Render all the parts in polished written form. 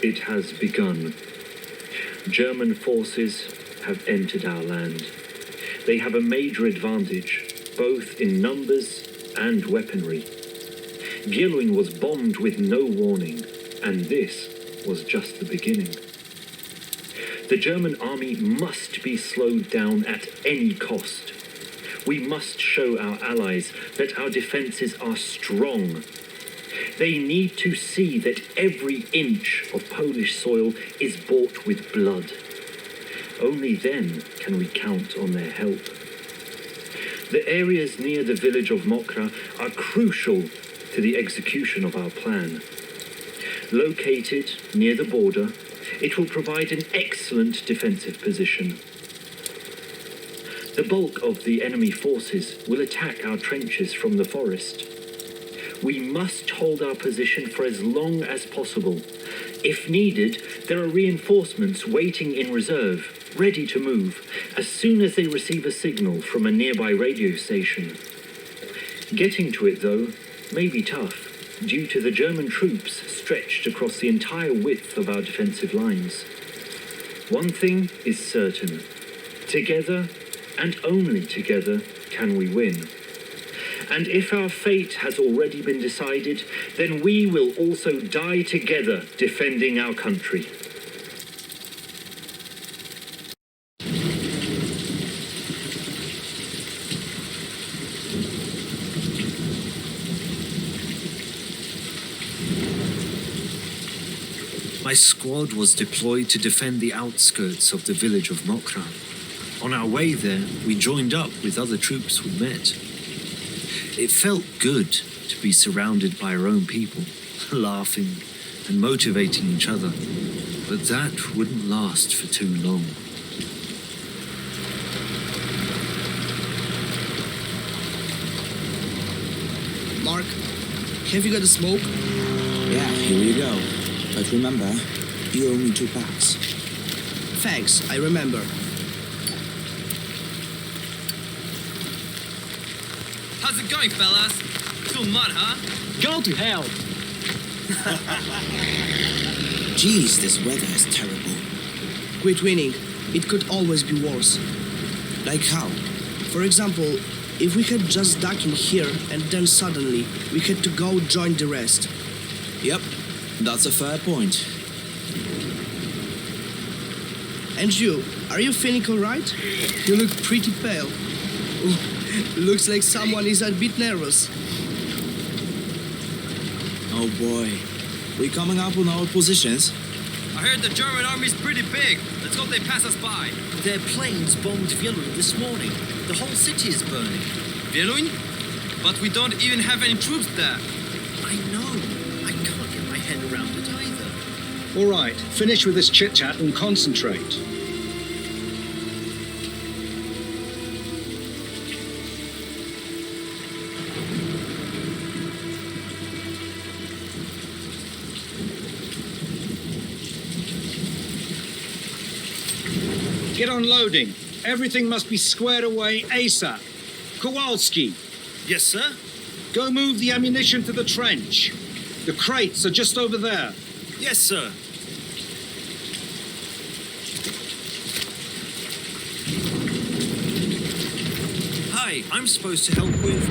It has begun. German forces have entered our land. They have a major advantage, both in numbers and weaponry. Gilwing was bombed with no warning, and this was just the beginning. The German army must be slowed down at any cost. We must show our allies that our defenses are strong. They need to see that every inch of Polish soil is bought with blood. Only then can we count on their help. The areas near the village of Mokra are crucial to the execution of our plan. Located near the border, it will provide an excellent defensive position. The bulk of the enemy forces will attack our trenches from the forest. We must hold our position for as long as possible. If needed, there are reinforcements waiting in reserve, ready to move, as soon as they receive a signal from a nearby radio station. Getting to it, though, may be tough, due to the German troops stretched across the entire width of our defensive lines. One thing is certain. Together, and only together, can we win. And if our fate has already been decided, then we will also die together defending our country. My squad was deployed to defend the outskirts of the village of Mokra. On our way there, we joined up with other troops we met. It felt good to be surrounded by our own people, laughing and motivating each other, but that wouldn't last for too long. Mark, have you got a smoke? Yeah, here you go. But remember, you owe me 2 packs. Thanks, I remember. How's it going, fellas? Still mud, huh? Go to hell! Jeez, this weather is terrible. Quit winning. It could always be worse. Like how? For example, if we had just stuck in here and then suddenly we had to go join the rest. Yep, that's a fair point. And you, are you feeling alright? You look pretty pale. Looks like someone is a bit nervous. Oh boy. We coming up on our positions? I heard the German army's pretty big. Let's hope they pass us by. Their planes bombed Gilwing this morning. The whole city is burning. Wieluń? But we don't even have any troops there. I know. I can't get my head around it either. All right, finish with this chit-chat and concentrate. Get on loading. Everything must be squared away ASAP. Kowalski, Yes, sir? go move the ammunition to the trench. The crates are just over there. Yes, sir. Hi, I'm supposed to help with...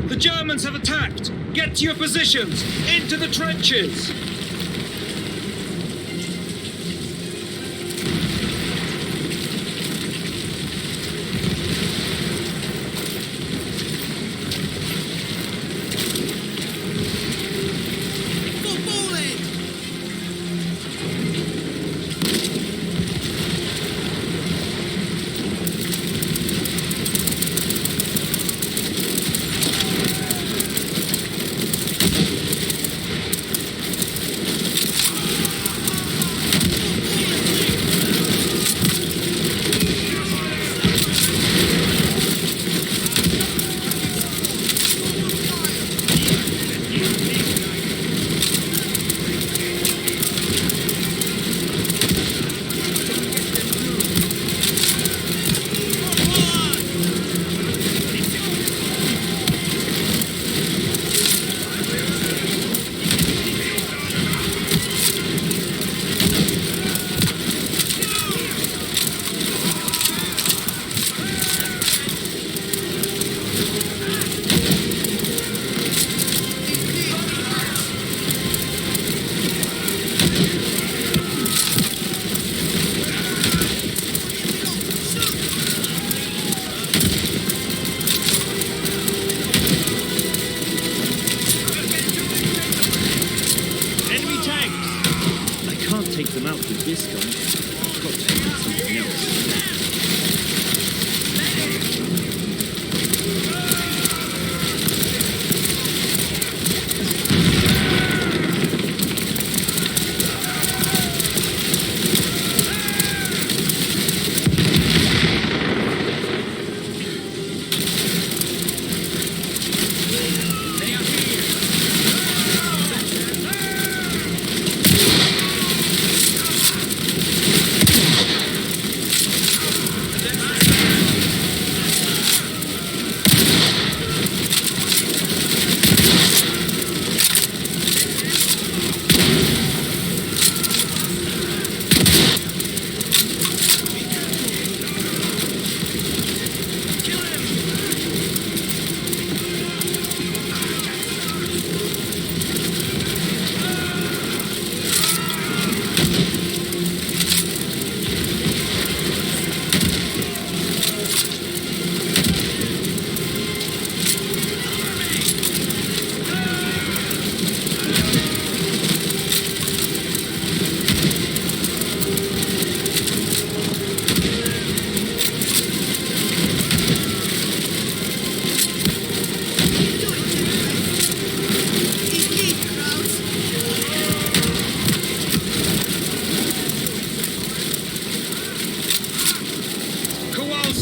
The Germans have attacked! Get to your positions! Into the trenches!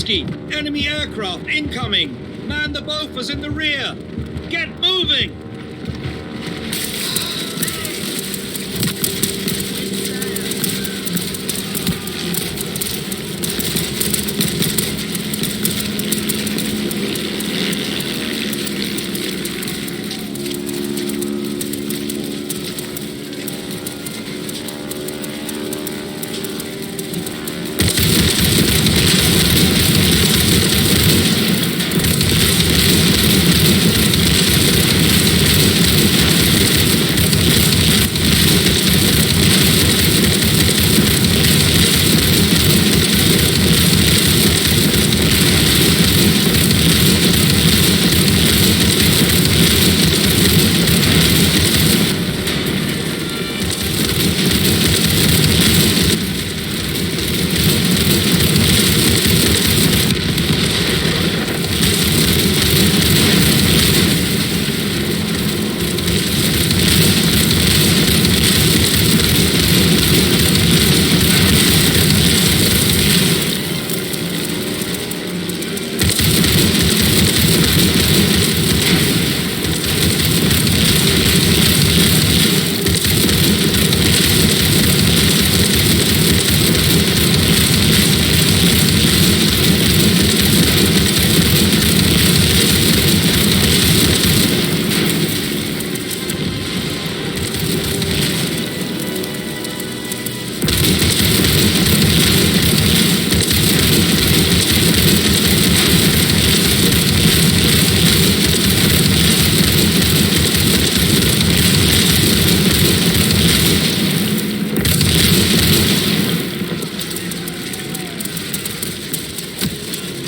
Kowalski, enemy aircraft incoming! Man the Bofors in the rear! Get moving!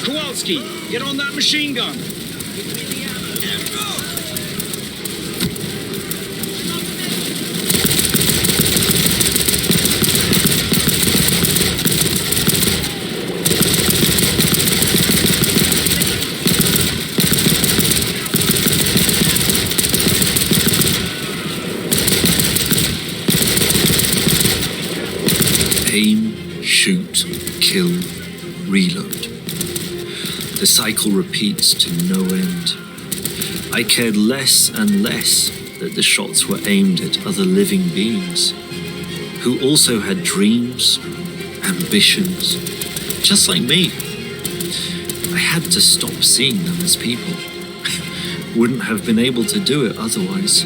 Kowalski, get on that machine gun! Aim, shoot, kill, reload. The cycle repeats to no end. I cared less and less that the shots were aimed at other living beings, who also had dreams, ambitions, just like me. I had to stop seeing them as people. Wouldn't have been able to do it otherwise.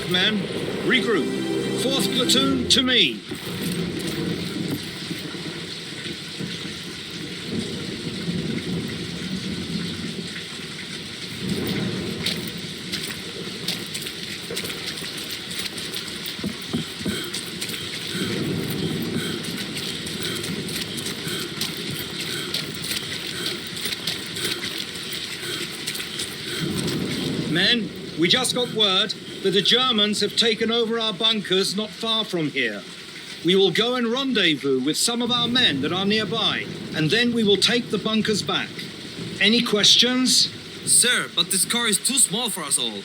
Men, regroup. 4th platoon to me. Men, we just got word that the Germans have taken over our bunkers not far from here. We will go and rendezvous with some of our men that are nearby, and then we will take the bunkers back. Any questions? Sir, but this car is too small for us all.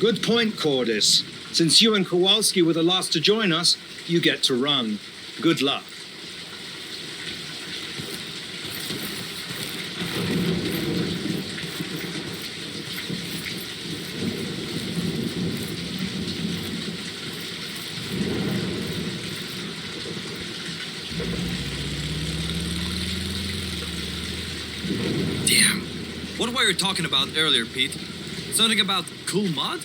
Good point, Cordis. Since you and Kowalski were the last to join us, you get to run. Good luck. Damn. What were you talking about earlier, Pete? Something about cool mud?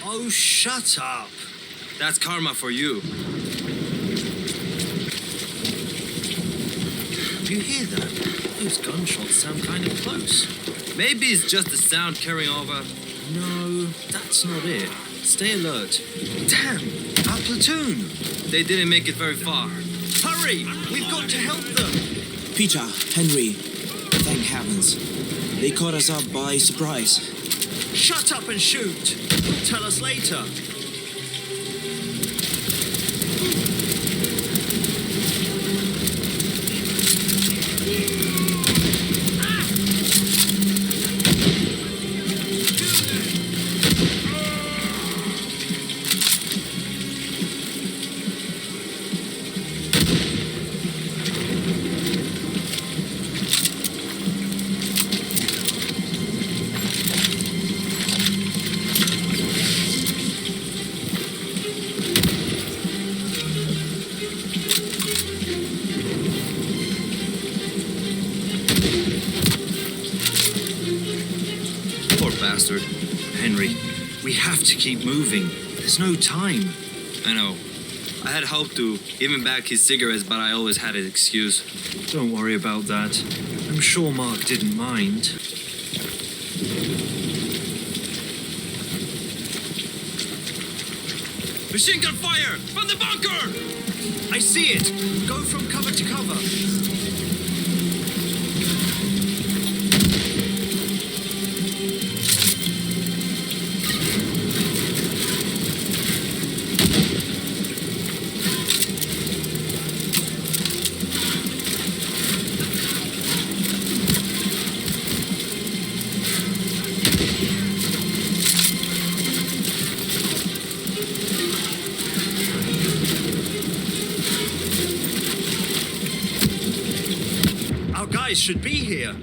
Oh, shut up. That's karma for you. Do you hear that? Those gunshots sound kind of close. Maybe it's just the sound carrying over. No, that's not it. Stay alert. Damn, our platoon. They didn't make it very far. Hurry, we've got to help them. Peter, Henry, thank heavens. They caught us up by surprise. Shut up and shoot. You'll tell us later. Bastard. Henry, we have to keep moving. There's no time. I know. I had hoped to give him back his cigarettes, but I always had an excuse. Don't worry about that. I'm sure Mark didn't mind. Machine gun fire! From the bunker! I see it. Go from cover to cover. Should be here.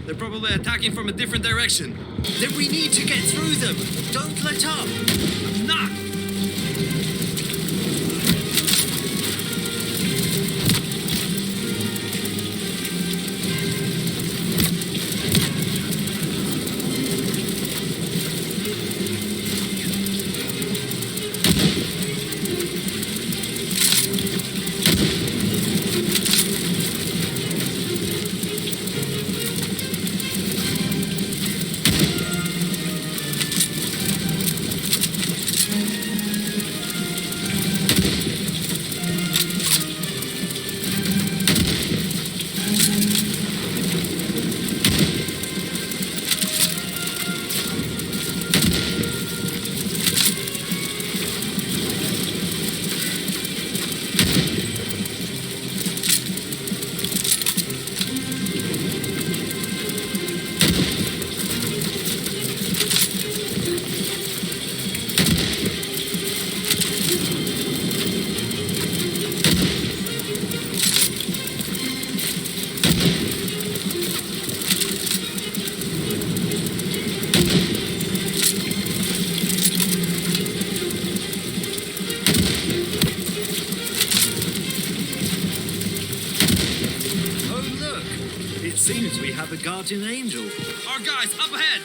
They're probably attacking from a different direction. Then we need to get through them. Don't let up. I'm not! Seems we have a guardian angel. Our guys, up ahead!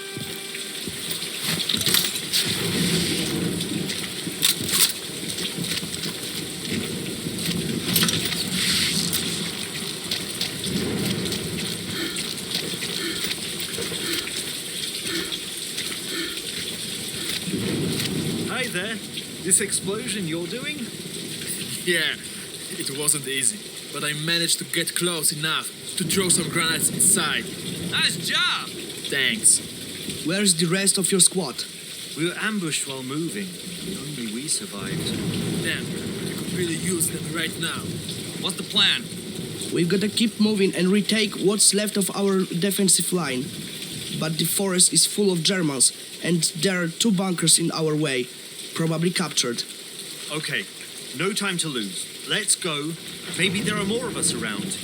Hi there. This explosion you're doing? Yeah, it wasn't easy, but I managed to get close enough to throw some grenades inside. Nice job! Thanks. Where's the rest of your squad? We were ambushed while moving. Only we survived. Damn, I could really use them right now. What's the plan? We've got to keep moving and retake what's left of our defensive line. But the forest is full of Germans, and there are 2 bunkers in our way. Probably captured. Okay, no time to lose. Let's go. Maybe there are more of us around.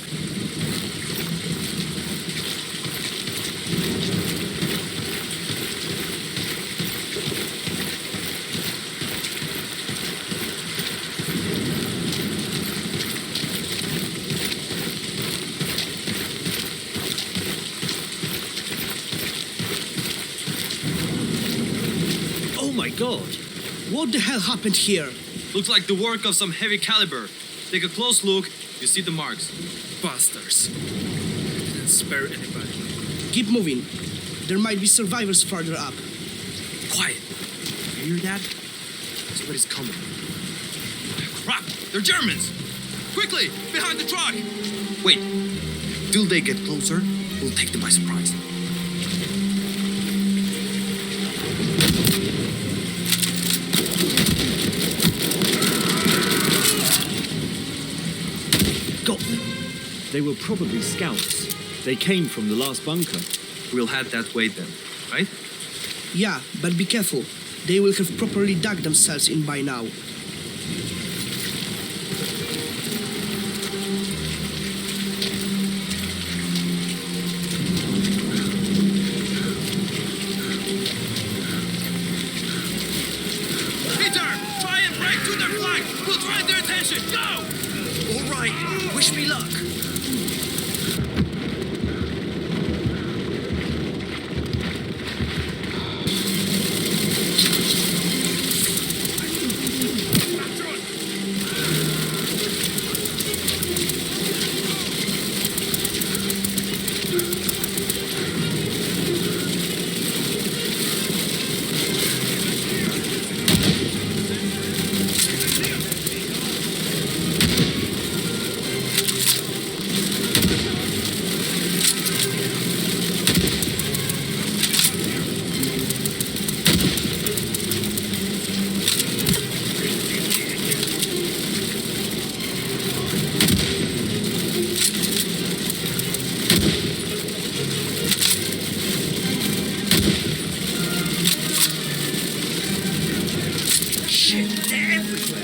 Oh my god! What the hell happened here? Looks like the work of some heavy caliber. Take a close look, you see the marks. Bastards. Didn't spare anybody. Keep moving. There might be survivors farther up. Quiet. You hear that? Somebody's coming. Crap! They're Germans! Quickly! Behind the truck! Wait. Till they get closer, we'll take them by surprise. Got them. They were probably scouts. They came from the last bunker. We'll head that way then, right? Yeah, but be careful. They will have properly dug themselves in by now. Peter! Try and break through their flank! We'll drive their attention! Go! All right, wish me luck. Shit, they're everywhere.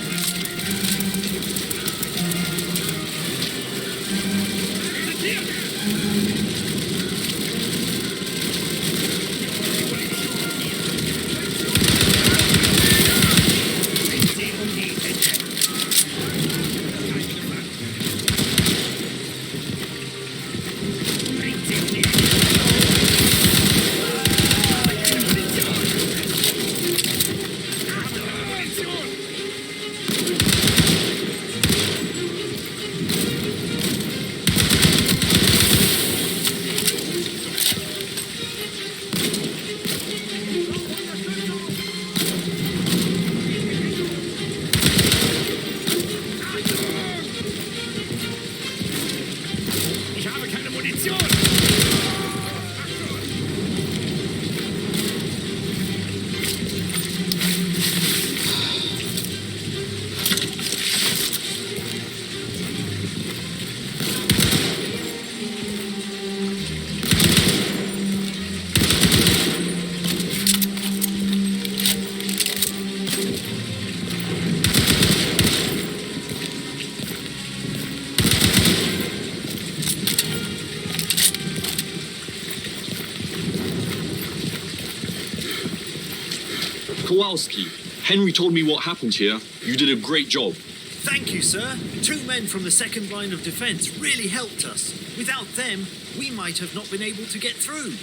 Kowalski, Henry told me what happened here. You did a great job. Thank you, sir. 2 men from the second line of defense really helped us. Without them, we might have not been able to get through.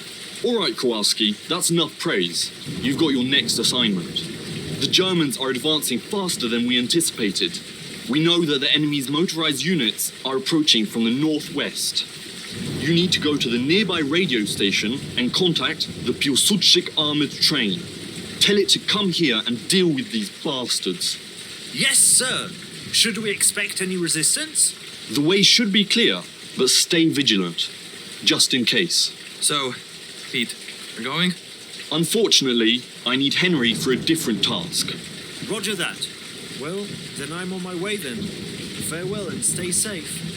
All right, Kowalski, that's enough praise. You've got your next assignment. The Germans are advancing faster than we anticipated. We know that the enemy's motorized units are approaching from the northwest. You need to go to the nearby radio station and contact the Piłsudczyk armored train. Tell it to come here and deal with these bastards. Yes, sir. Should we expect any resistance? The way should be clear, but stay vigilant, just in case. So, Pete, we're going? Unfortunately, I need Henry for a different task. Roger that. Well, then I'm on my way then. Farewell and stay safe.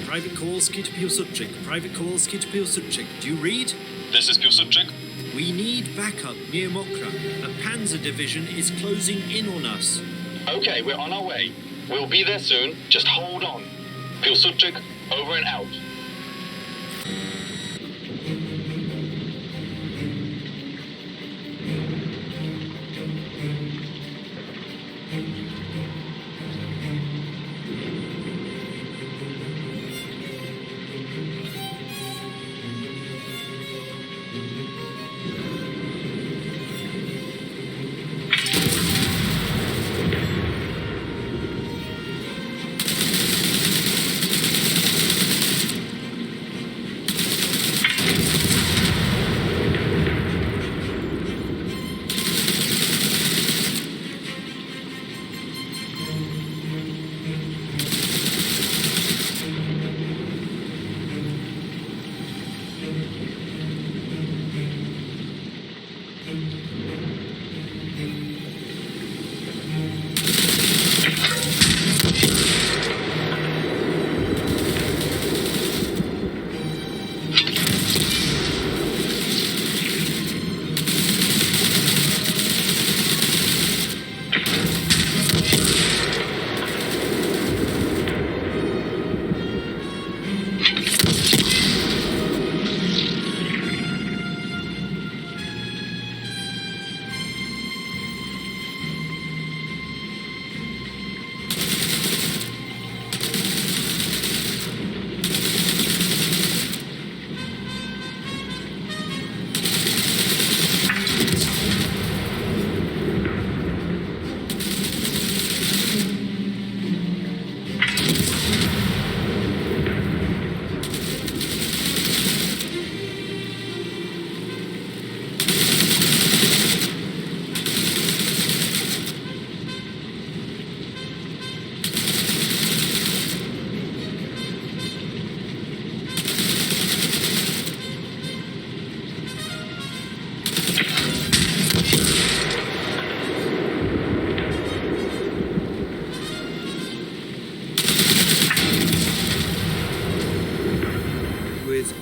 Private Kowalski to Piłsudczyk. Private Kowalski to Piłsudczyk. Do you read? This is Piłsudczyk. We need backup near Mokra. A panzer division is closing in on us. Okay, we're on our way. We'll be there soon. Just hold on. Piłsudczyk, over and out.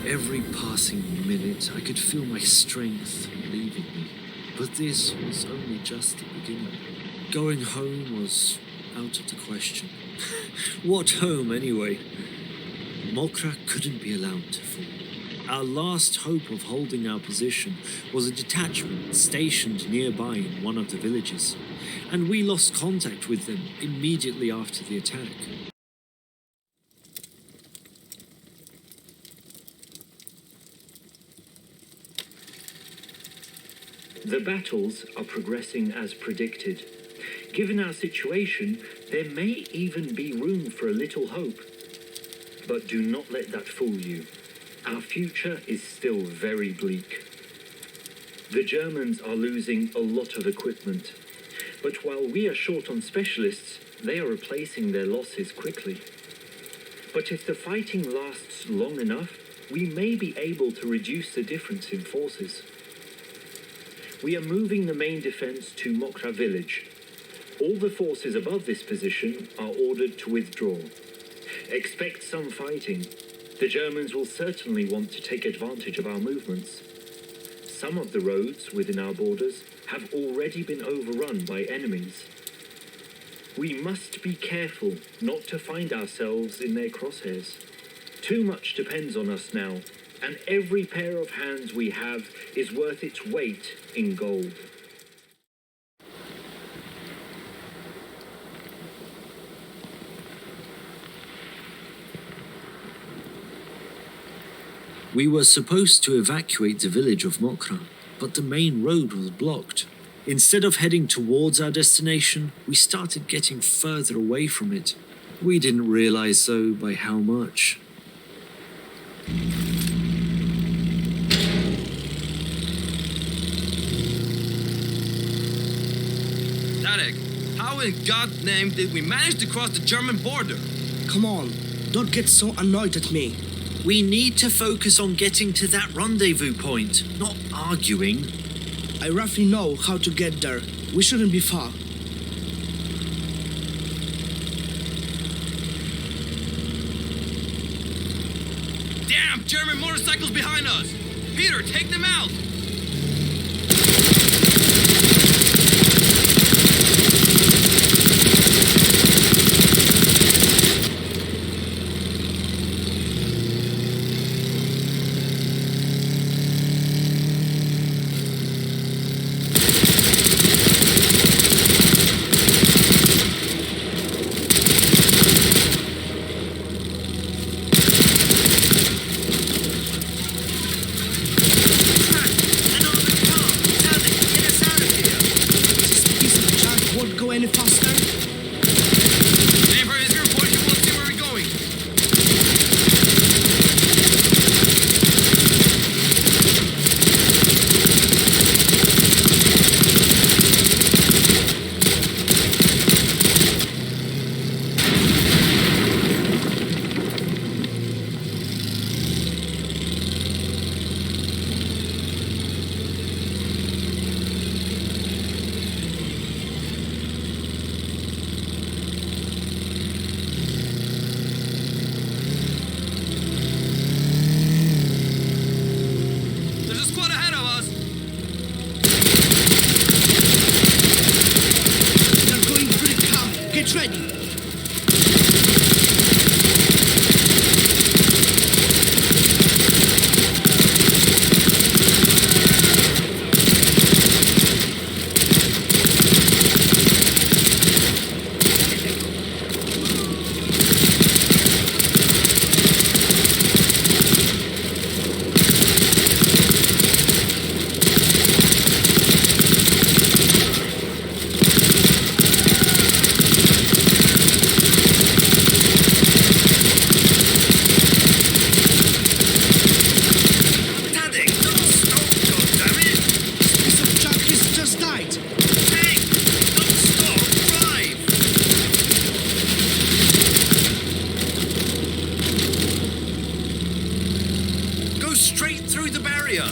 Every passing minute, I could feel my strength leaving me. But this was only just the beginning. Going home was out of the question. What home, anyway? Mokra couldn't be allowed to fall. Our last hope of holding our position was a detachment stationed nearby in one of the villages, and we lost contact with them immediately after the attack. The battles are progressing as predicted. Given our situation, there may even be room for a little hope. But do not let that fool you. Our future is still very bleak. The Germans are losing a lot of equipment. But while we are short on specialists, they are replacing their losses quickly. But if the fighting lasts long enough, we may be able to reduce the difference in forces. We are moving the main defense to Mokra village. All the forces above this position are ordered to withdraw. Expect some fighting. The Germans will certainly want to take advantage of our movements. Some of the roads within our borders have already been overrun by enemies. We must be careful not to find ourselves in their crosshairs. Too much depends on us now, and every pair of hands we have is worth its weight in gold. We were supposed to evacuate the village of Mokra, but the main road was blocked. Instead of heading towards our destination, we started getting further away from it. We didn't realize, though, by how much. Dante, how in God's name did we manage to cross the German border? Come on, don't get so annoyed at me. We need to focus on getting to that rendezvous point, not arguing. I roughly know how to get there. We shouldn't be far. Crap! German motorcycles behind us! Peter, take them out! Any faster? Neighbor, is your point? You won't see where we're going. There's a squad ahead of us. They're going through the camp. Get ready. Straight through the barrier.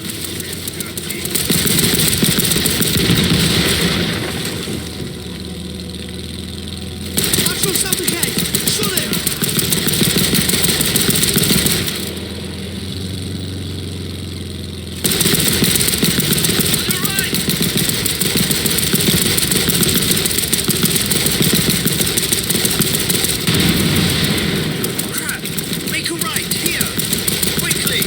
Patrols up ahead. Shoot him. Crap! Make a right here. Quickly.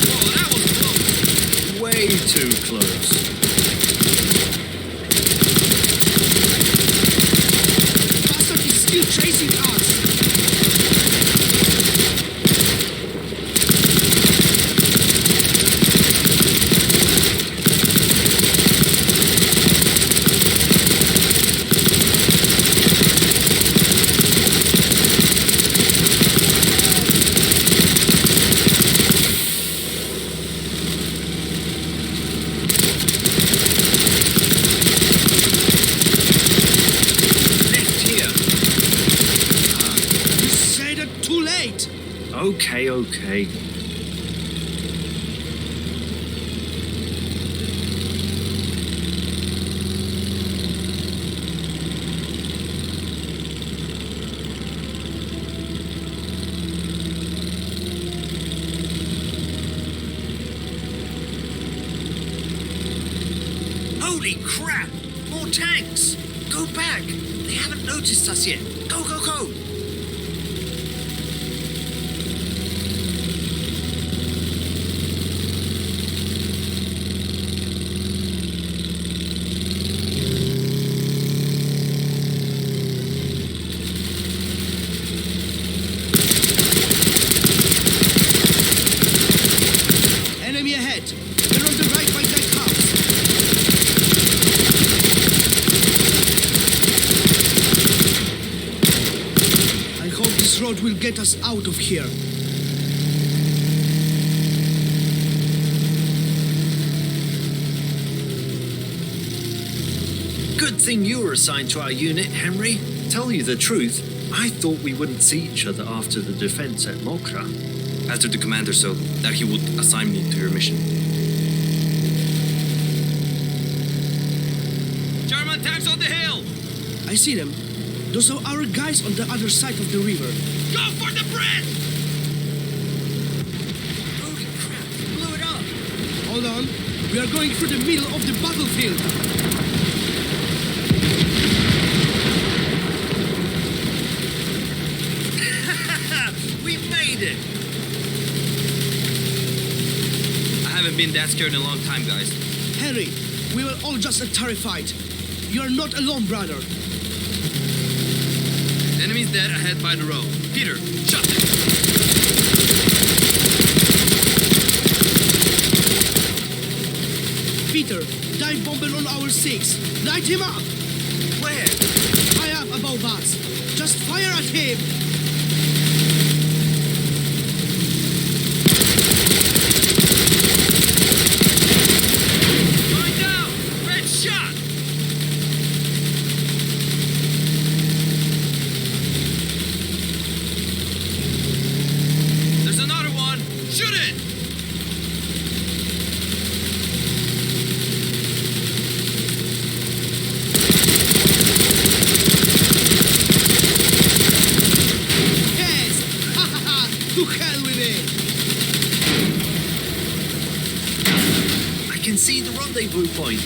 Whoa, that was close. Way too close. Bastard is still chasing us. Left here. You said it too late. Okay. Holy crap! More tanks! Go back! They haven't noticed us yet. Go! Enemy ahead. They're on the right by that house. I hope this road will get us out of here. Good thing you were assigned to our unit, Henry. Tell you the truth, I thought we wouldn't see each other after the defense at Mokra. I told the commander so that he would assign me to your mission. German tanks on the hill. I see them. Those are our guys on the other side of the river. Go for the bridge! Holy crap, blew it up! Hold on. We are going through the middle of the battlefield. We made it! I haven't been that scared in a long time, guys. Henry, we were all just terrified. You are not alone, brother. The enemy's dead ahead by the road. Peter, shut them! Peter, dive bomber on our 6. Light him up! Where? High up above us. Just fire at him! Going down! Red shot! There's another one! Shoot it! Yes! Ha ha ha! To hell with it! I can see the rendezvous point.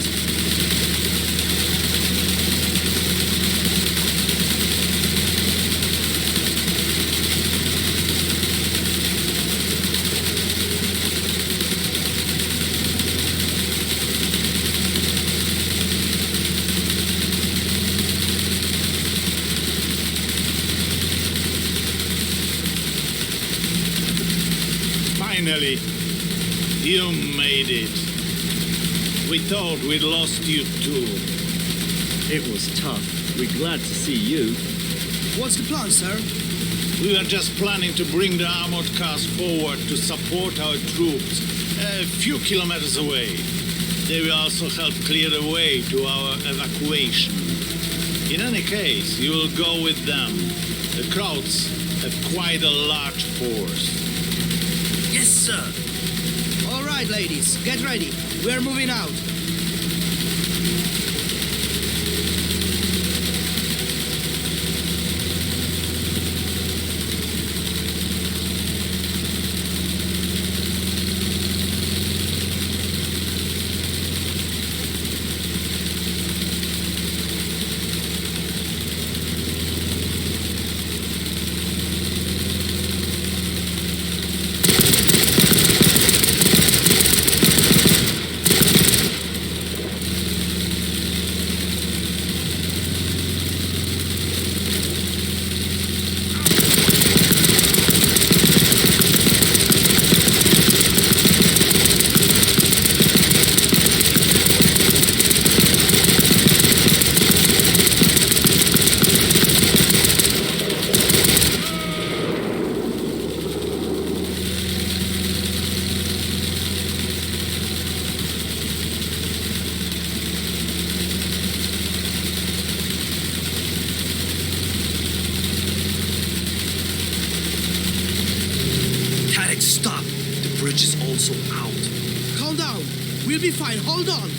Finally, you made it. We thought we'd lost you too. It was tough. We're glad to see you. What's the plan, sir? We were just planning to bring the armored cars forward to support our troops a few kilometers away. They will also help clear the way to our evacuation. In any case, you will go with them. The Krauts have quite a large force. Yes, sir! All right, ladies, get ready. We're moving out. Stop! The bridge is also out. Calm down. We'll be fine. Hold on.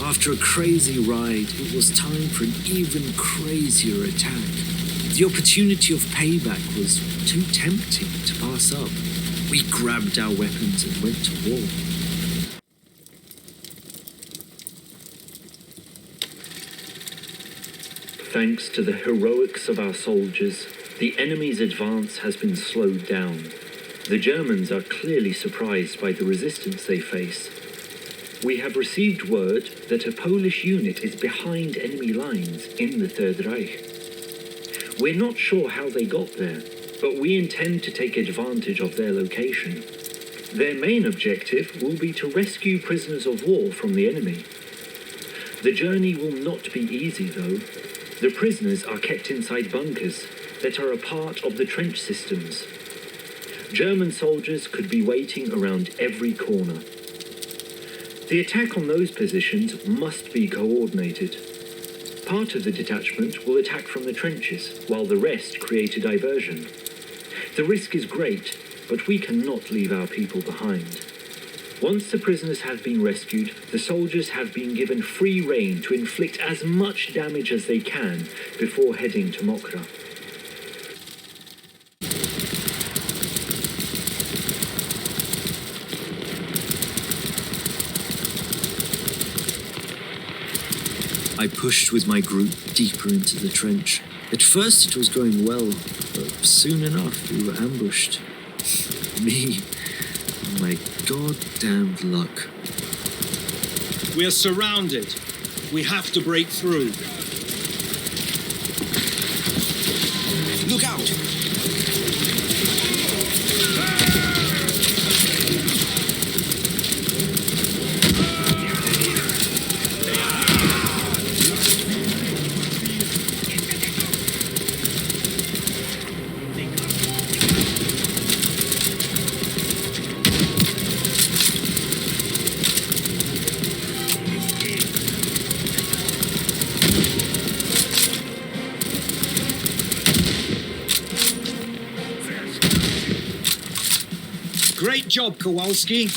After a crazy ride, it was time for an even crazier attack. The opportunity of payback was too tempting to pass up. We grabbed our weapons and went to war. Thanks to the heroics of our soldiers, the enemy's advance has been slowed down. The Germans are clearly surprised by the resistance they face. We have received word that a Polish unit is behind enemy lines in the Third Reich. We're not sure how they got there, but we intend to take advantage of their location. Their main objective will be to rescue prisoners of war from the enemy. The journey will not be easy, though. The prisoners are kept inside bunkers that are a part of the trench systems. German soldiers could be waiting around every corner. The attack on those positions must be coordinated. Part of the detachment will attack from the trenches, while the rest create a diversion. The risk is great, but we cannot leave our people behind. Once the prisoners have been rescued, the soldiers have been given free rein to inflict as much damage as they can before heading to Mokra. I pushed with my group deeper into the trench. At first it was going well, but soon enough we were ambushed. Me, my goddamned luck. We are surrounded. We have to break through. Look out! Great job, Kowalski.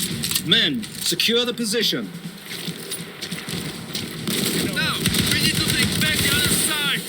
Men, secure the position. Now, we need to take back the other side.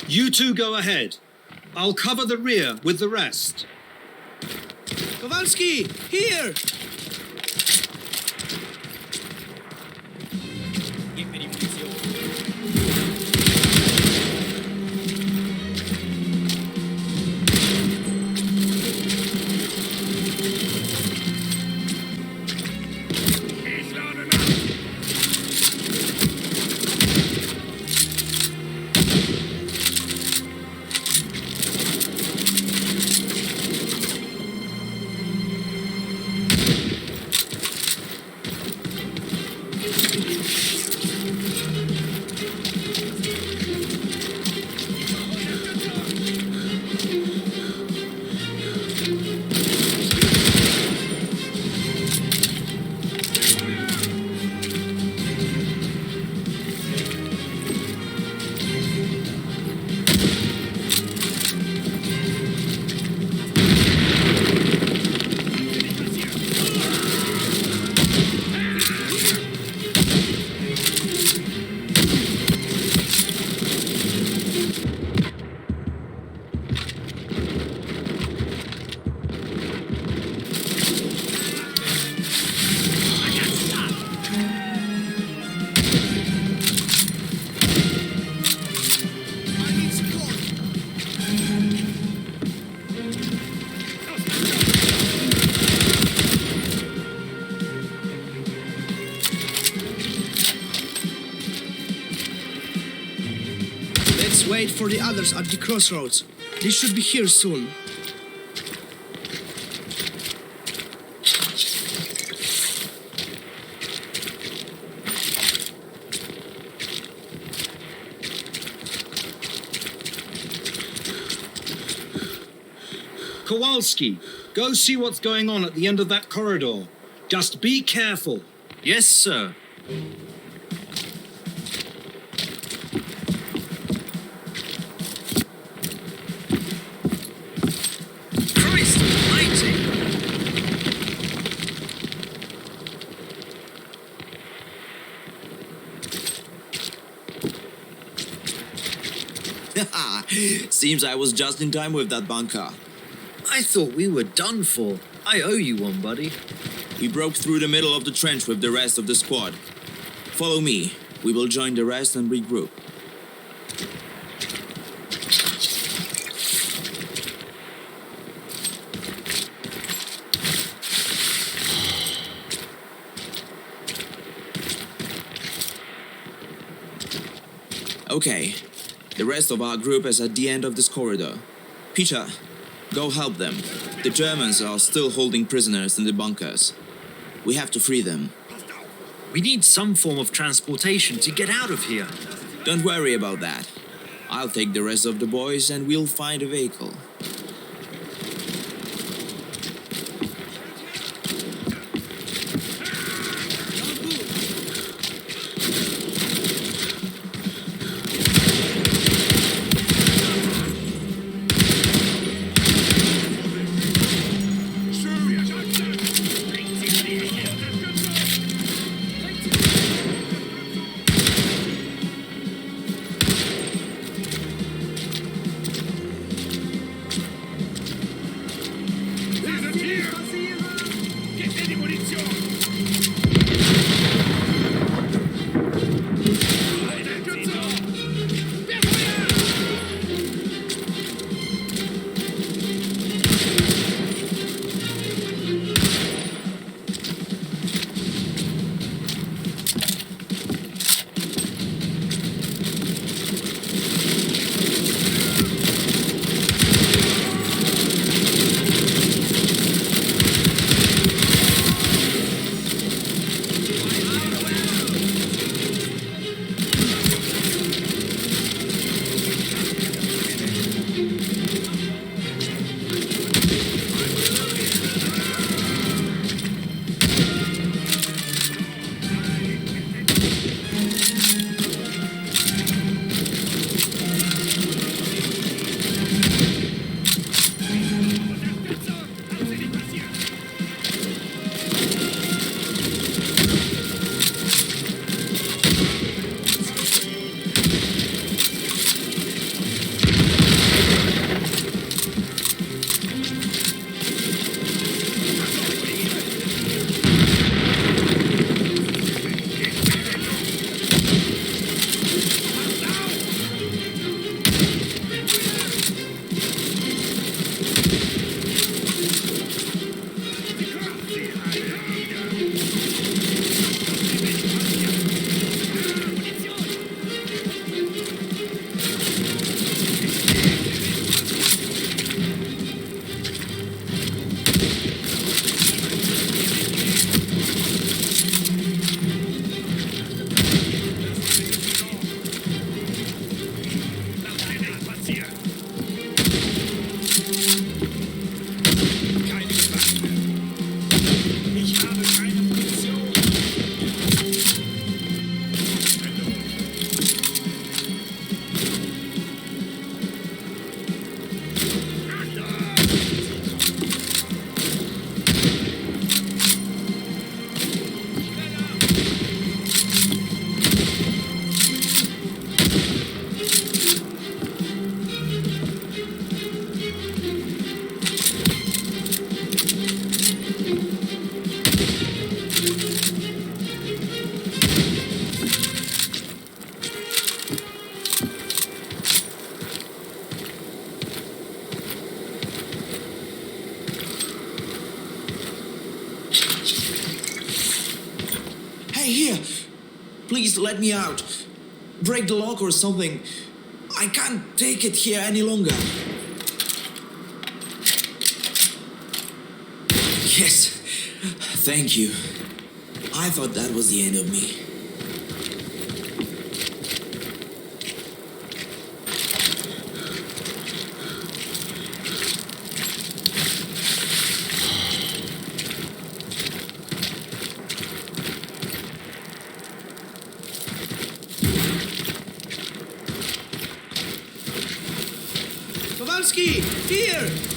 You two go ahead. I'll cover the rear with the rest. Kowalski, here! Wait for the others at the crossroads. They should be here soon. Kowalski, go see what's going on at the end of that corridor. Just be careful. Yes, sir. Christ almighty! Seems I was just in time with that bunker. I thought we were done for. I owe you one, buddy. We broke through the middle of the trench with the rest of the squad. Follow me. We will join the rest and regroup. Okay. The rest of our group is at the end of this corridor. Peter, go help them. The Germans are still holding prisoners in the bunkers. We have to free them. We need some form of transportation to get out of here. Don't worry about that. I'll take the rest of the boys and we'll find a vehicle. Here! Please let me out. Break the lock or something. I can't take it here any longer. Yes. Thank you. I thought that was the end of me. Kowalski, here!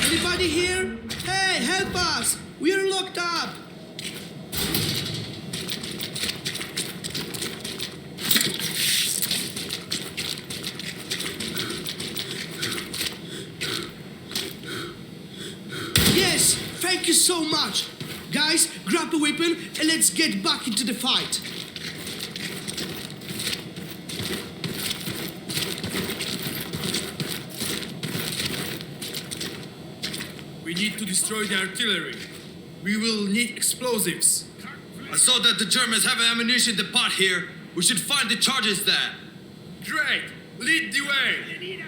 Anybody here? Hey, help us! We're locked up! Yes, thank you so much. Guys, grab a weapon and let's get back into the fight. We need to destroy the artillery. We will need explosives. I saw that the Germans have an ammunition depot here. We should find the charges there. Great! Lead the way!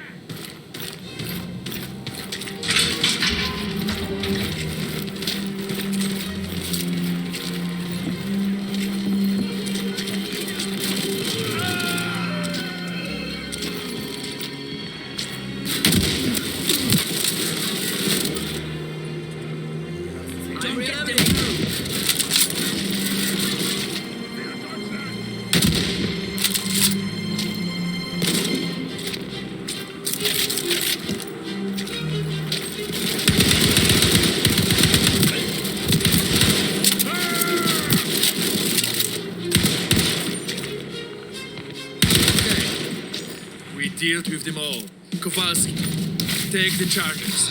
Dealt with them all. Kowalski, take the charges.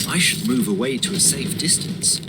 I should move away to a safe distance.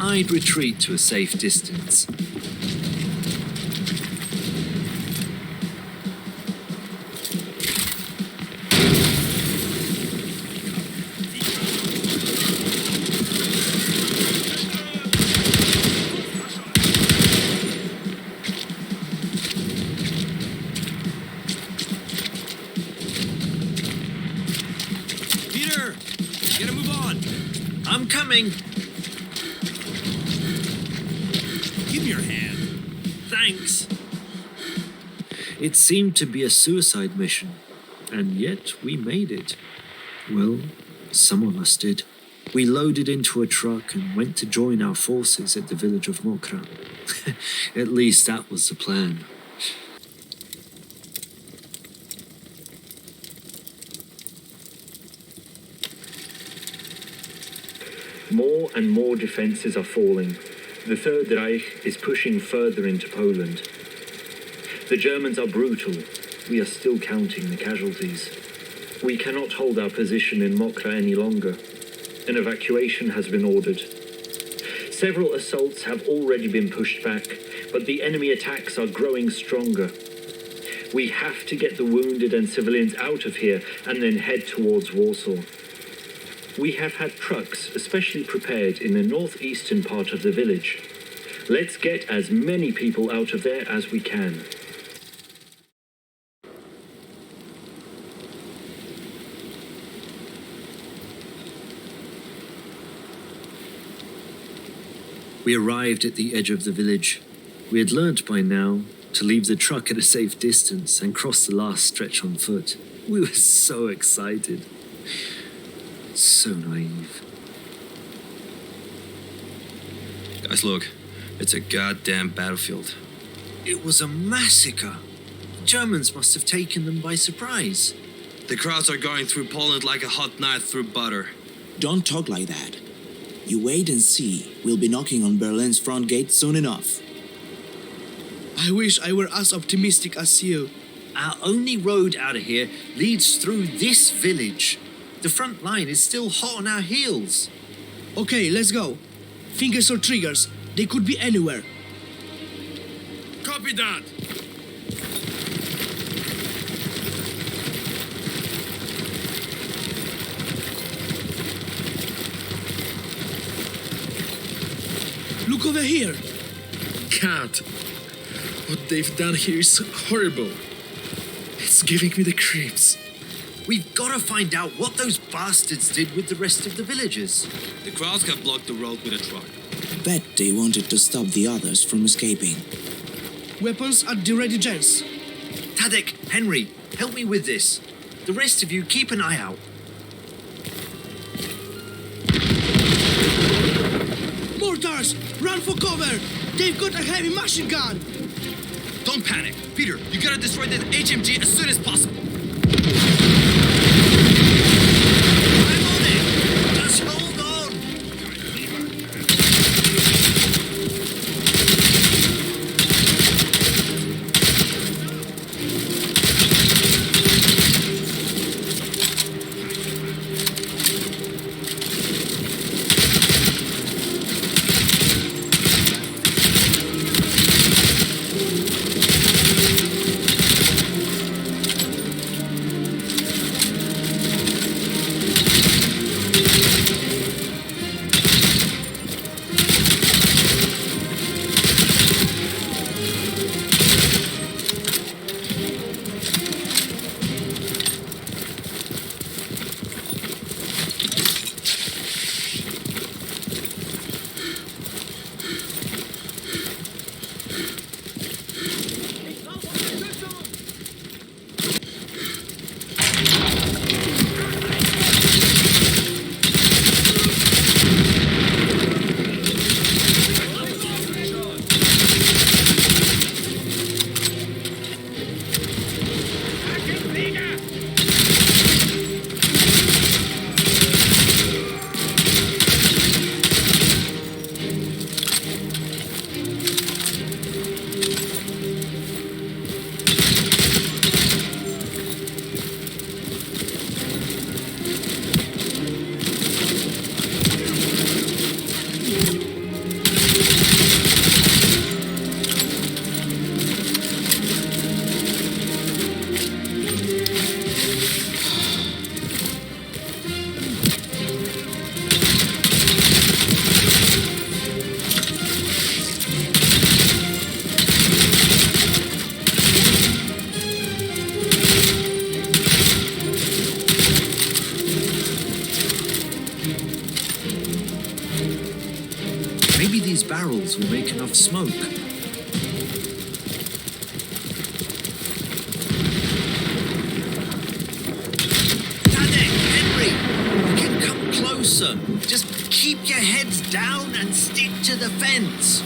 I'd retreat to a safe distance. I'm coming. Give me your hand. Thanks. It seemed to be a suicide mission, and yet we made it. Well, some of us did. We loaded into a truck and went to join our forces at the village of Mokra. At least that was the plan. More and more defences are falling. The Third Reich is pushing further into Poland. The Germans are brutal. We are still counting the casualties. We cannot hold our position in Mokra any longer. An evacuation has been ordered. Several assaults have already been pushed back, but the enemy attacks are growing stronger. We have to get the wounded and civilians out of here and then head towards Warsaw. We have had trucks especially prepared in the northeastern part of the village. Let's get as many people out of there as we can. We arrived at the edge of the village. We had learnt by now to leave the truck at a safe distance and cross the last stretch on foot. We were so excited. So naive. Guys, look. It's a goddamn battlefield. It was a massacre. The Germans must have taken them by surprise. The crowds are going through Poland like a hot knife through butter. Don't talk like that. You wait and see. We'll be knocking on Berlin's front gate soon enough. I wish I were as optimistic as you. Our only road out of here leads through this village. The front line is still hot on our heels. Okay, let's go. Fingers or triggers. They could be anywhere. Copy that. Look over here. Cat. What they've done here is horrible. It's giving me the creeps. We've got to find out what those bastards did with the rest of the villagers. The crowds have blocked the road with a truck. Bet they wanted to stop the others from escaping. Weapons at the ready, gents. Tadek, Henry, help me with this. The rest of you keep an eye out. Mortars! Run for cover! They've got a heavy machine gun! Don't panic. Peter, you gotta destroy that HMG as soon as possible. I'm on it! Just hold on! barrels will make enough smoke. Dante, Henry, we can come closer. Just keep your heads down and stick to the fence.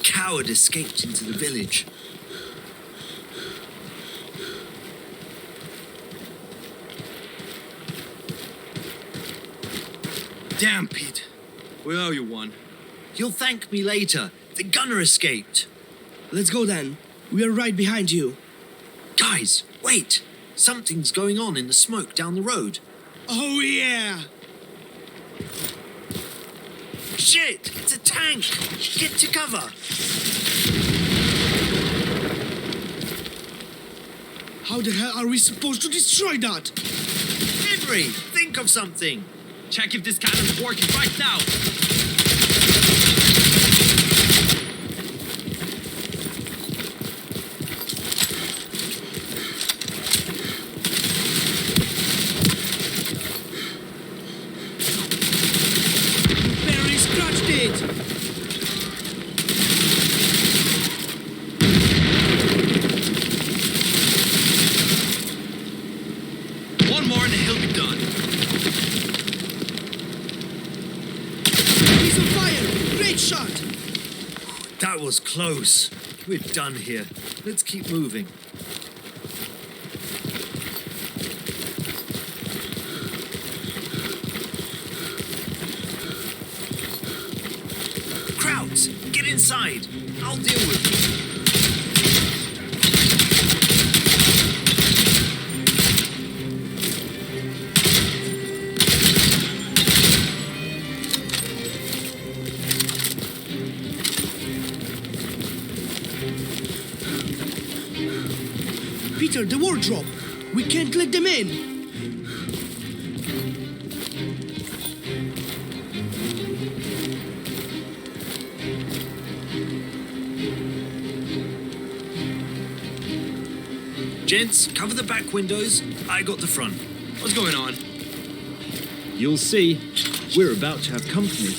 Coward escaped into the village. Damn, Pete. We owe you one. You'll thank me later. The gunner escaped. Let's go then. We are right behind you. Guys, wait. Something's going on in the smoke down the road. Oh, yeah! Shit! It's a tank! Get to cover! How the hell are we supposed to destroy that? Henry, think of something! Check if this cannon's working right now. Barely scratched it! One more and he'll be done. He's on fire! Great shot! That was close. We're done here. Let's keep moving. Krauts, get inside. I'll deal with you. Peter, the wardrobe! We can't let them in! Gents, cover the back windows. I got the front. What's going on? You'll see. We're about to have company.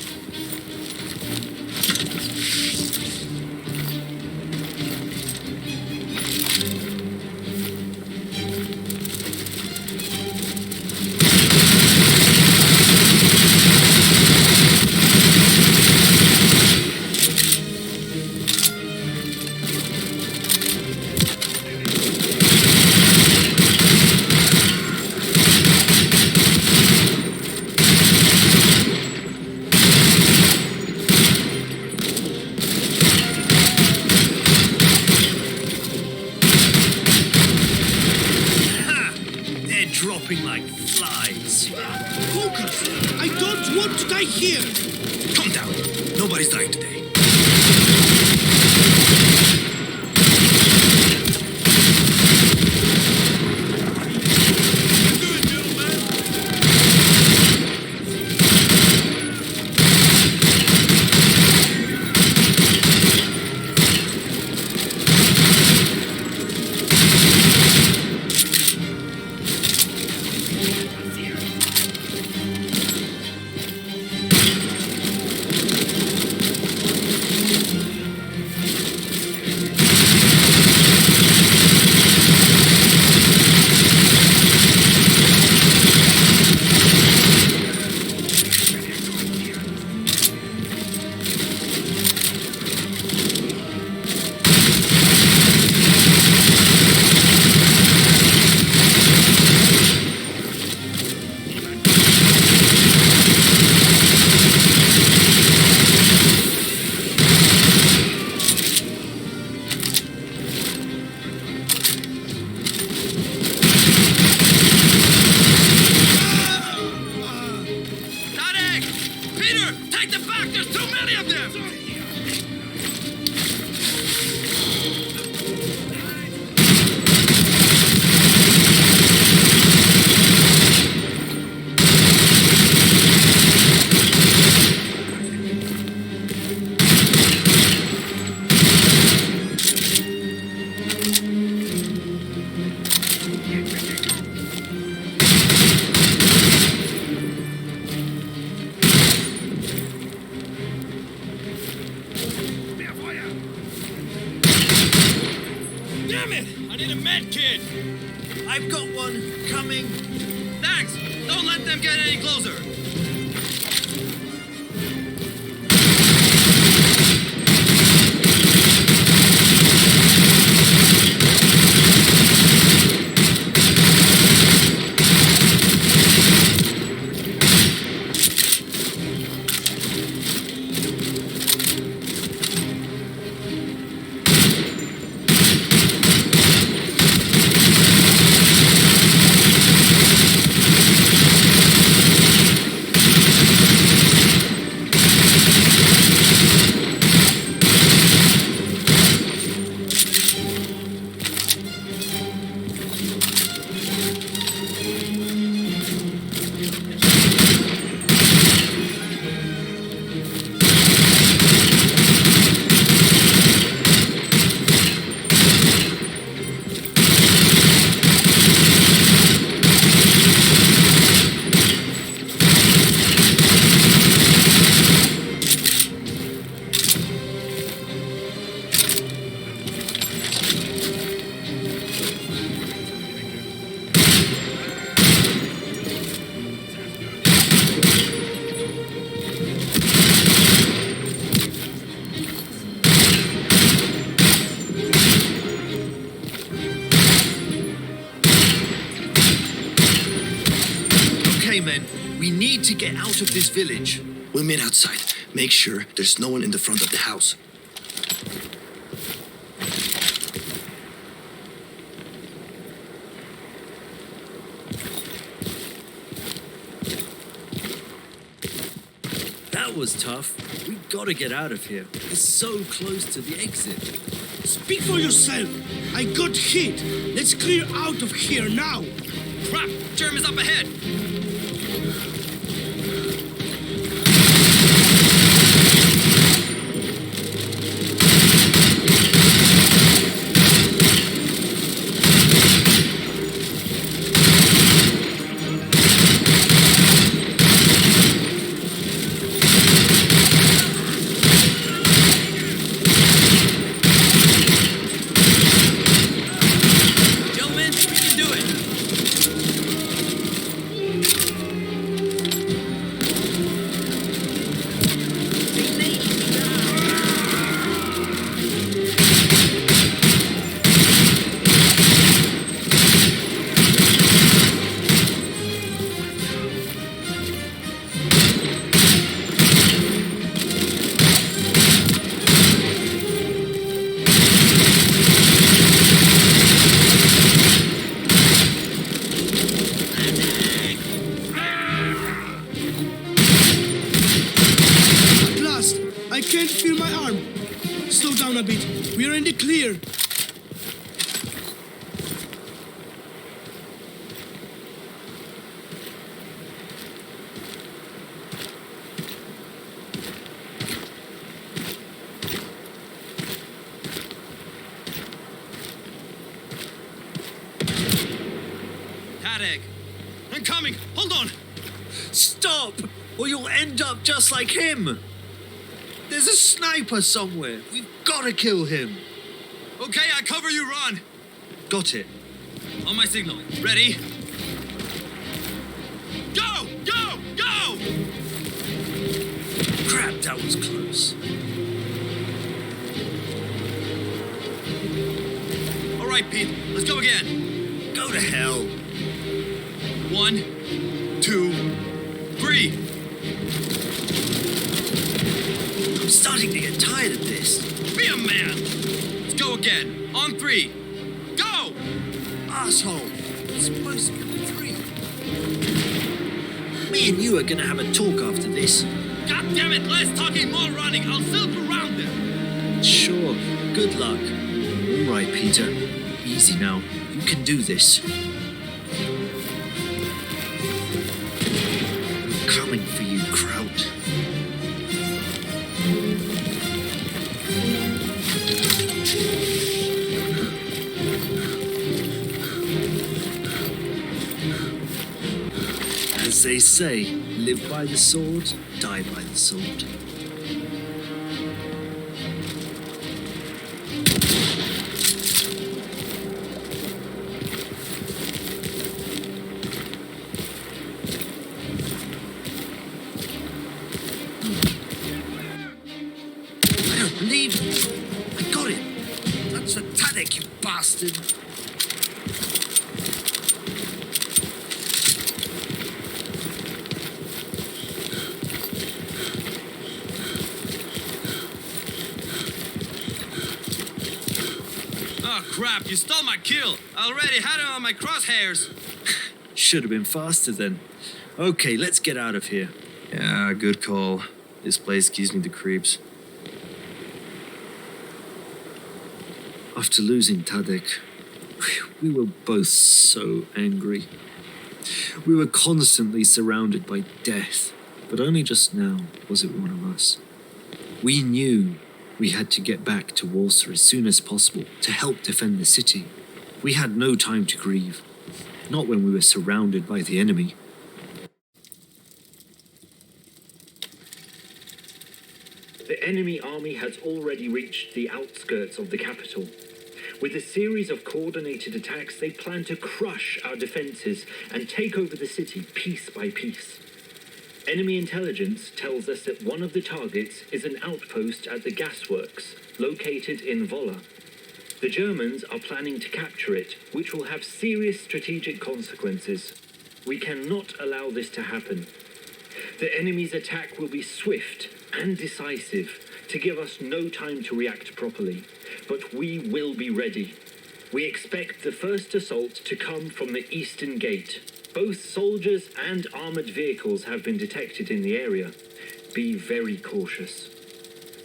Dropping like flies. Focus! I don't want to die here! Calm down. Nobody's dying today. Peter! Take them back! There's too many of them! Damn it! I need a med kit! I've got one coming. Thanks! Don't let them get any closer! Men, we need to get out of this village. We'll meet outside. Make sure there's no one in the front of the house. That was tough. We gotta get out of here. It's so close to the exit. Speak for yourself. I got hit. Let's clear out of here now. Crap! Germans up ahead! Gentlemen, we can do it! down a bit. We are in the clear. Tadek! I'm coming! Hold on! Stop, or you'll end up just like him. There's a sniper somewhere. We've got to kill him. Okay, I cover you, Ron. Got it. On my signal. Ready? Go! Go! Go! Crap, that was close. All right, Pete. Let's go again. Go to hell. 1, 2, 3. I'm starting to get tired of this. Be a man. Let's go again. On 3. Go! Asshole. It's supposed to be 3. Me and you are gonna have a talk after this. God damn it, less talking, more running. I'll silk around them. Sure, good luck. All right, Peter. Easy now. You can do this. I'm coming for you, Kraut. As they say, live by the sword, die by the sword. I don't believe it. I got it. That's for Tadek, you bastard. Oh crap, you stole my kill. I already had him on my crosshairs. Should have been faster then. Okay, let's get out of here. Yeah, good call. This place gives me the creeps. After losing Tadek, we were both so angry. We were constantly surrounded by death, but only just now was it one of us. We knew we had to get back to Warsaw as soon as possible to help defend the city. We had no time to grieve, not when we were surrounded by the enemy. The enemy army has already reached the outskirts of the capital. With a series of coordinated attacks, they plan to crush our defenses and take over the city piece by piece. Enemy intelligence tells us that one of the targets is an outpost at the gasworks, located in Wola. The Germans are planning to capture it, which will have serious strategic consequences. We cannot allow this to happen. The enemy's attack will be swift and decisive to give us no time to react properly, but we will be ready. We expect the first assault to come from the eastern gate. Both soldiers and armored vehicles have been detected in the area. Be very cautious.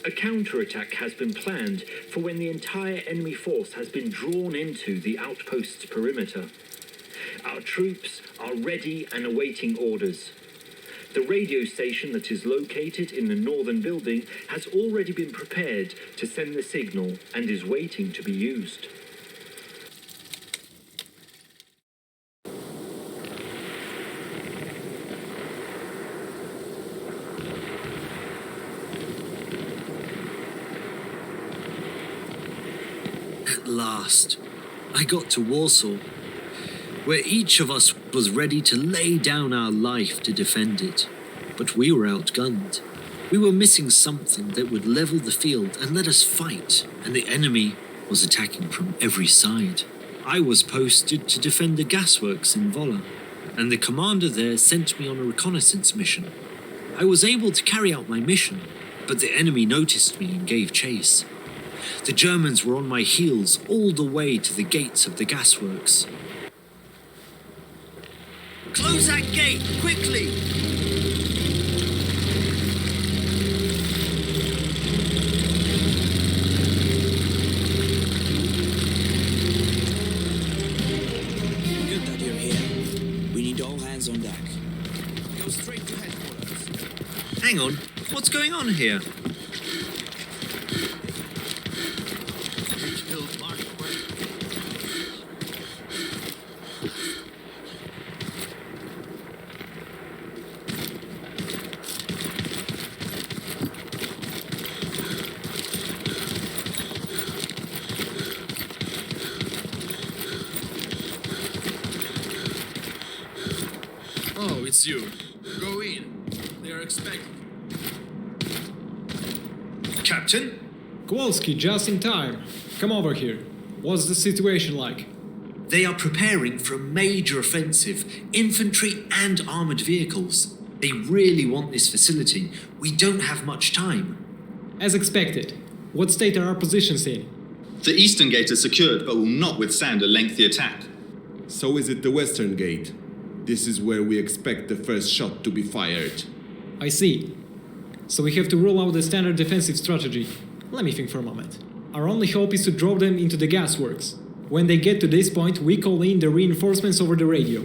A counterattack has been planned for when the entire enemy force has been drawn into the outpost's perimeter. Our troops are ready and awaiting orders. The radio station that is located in the northern building has already been prepared to send the signal and is waiting to be used. At last, I got to Warsaw, where each of us was ready to lay down our life to defend it. But we were outgunned. We were missing something that would level the field and let us fight, and the enemy was attacking from every side. I was posted to defend the gasworks in Wola, and the commander there sent me on a reconnaissance mission. I was able to carry out my mission, but the enemy noticed me and gave chase. The Germans were on my heels all the way to the gates of the gasworks. Close that gate, quickly! Good that you're here. We need all hands on deck. Go straight to headquarters. Hang on, what's going on here? Oh, it's you. Go in. They are expecting. Captain? Kowalski, just in time. Come over here. What's the situation like? They are preparing for a major offensive, infantry and armored vehicles. They really want this facility. We don't have much time. As expected. What state are our positions in? The eastern gate is secured, but will not withstand a lengthy attack. So is it the western gate. This is where we expect the first shot to be fired. I see. So we have to rule out the standard defensive strategy. Let me think for a moment. Our only hope is to draw them into the gasworks. When they get to this point, we call in the reinforcements over the radio.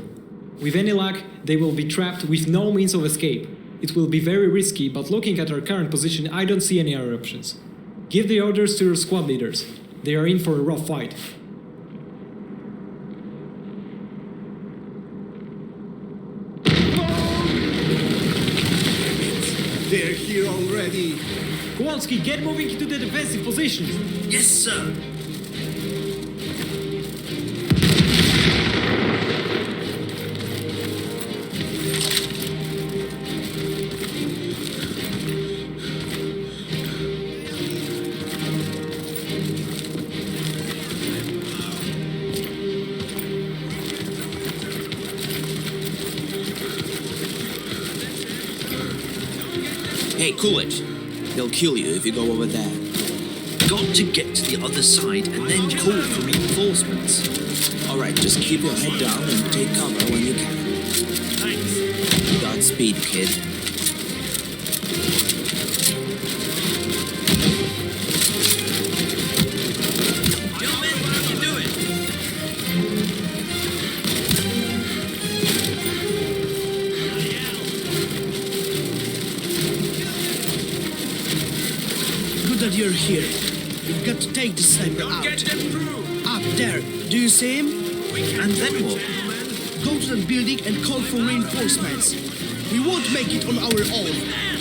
With any luck, they will be trapped with no means of escape. It will be very risky, but looking at our current position, I don't see any other options. Give the orders to your squad leaders. They are in for a rough fight. They're here already. Kowalski, get moving into the defensive positions. Yes, sir. Hey, cool it. They'll kill you if you go over there. Got to get to the other side and then call for reinforcements. Alright, just keep your head down and take cover when you can. Thanks. Godspeed, kid. Gentlemen, you can do it. Good that you're here. We've got to take the sniper out. Get them through. Up there. Do you see him? And then what? Go to that building and call for reinforcements. We won't make it on our own.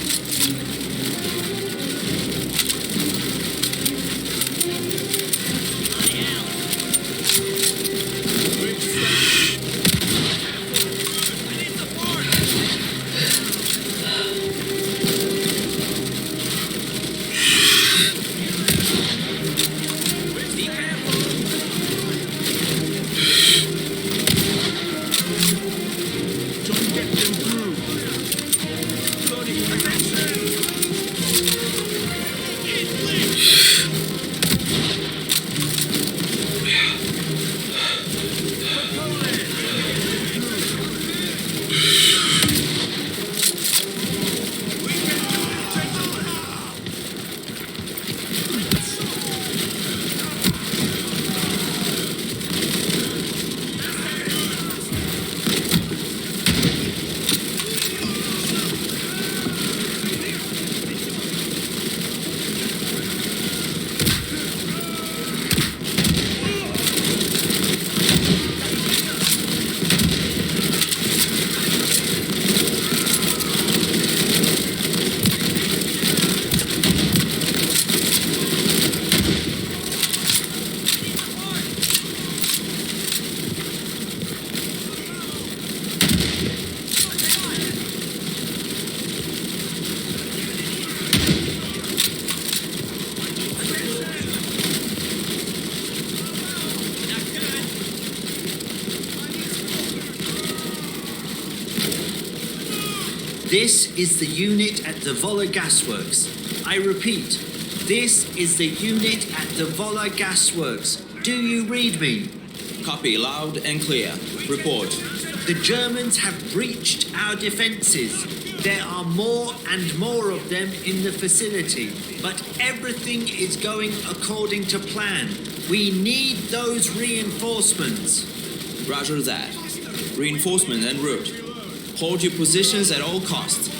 This is the unit at the Vola Gasworks. I repeat, this is the unit at the Vola Gasworks. Do you read me? Copy loud and clear. Report. The Germans have breached our defenses. There are more and more of them in the facility, but everything is going according to plan. We need those reinforcements. Roger that. Reinforcement en route. Hold your positions at all costs.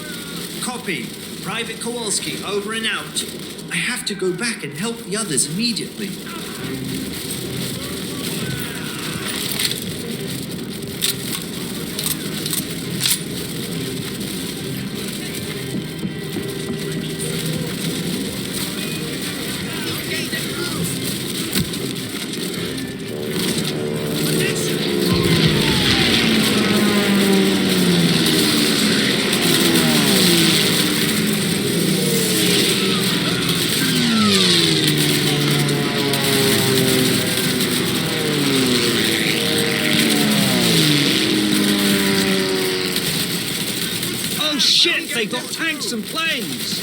Copy. Private Kowalski, over and out. I have to go back and help the others immediately. They got tanks and planes.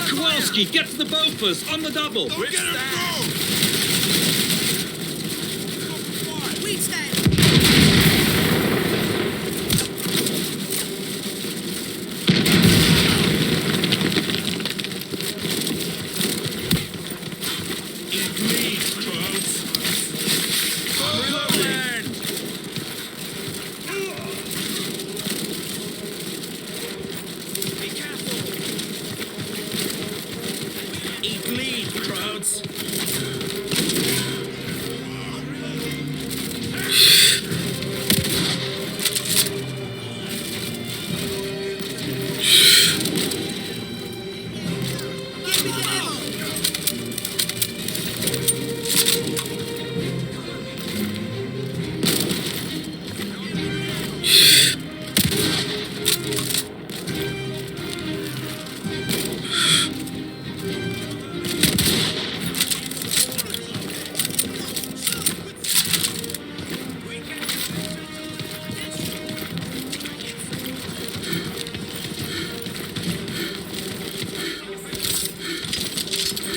Kowalski, get to the Bofors on the double. Don't get him through. Take lead, crowds.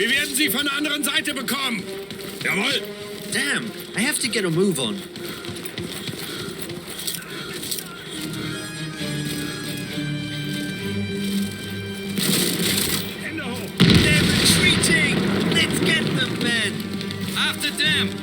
Wir werden sie von der anderen Seite bekommen. Jawohl. Damn, I have to get a move on. They're retreating! Let's get them, men! After them!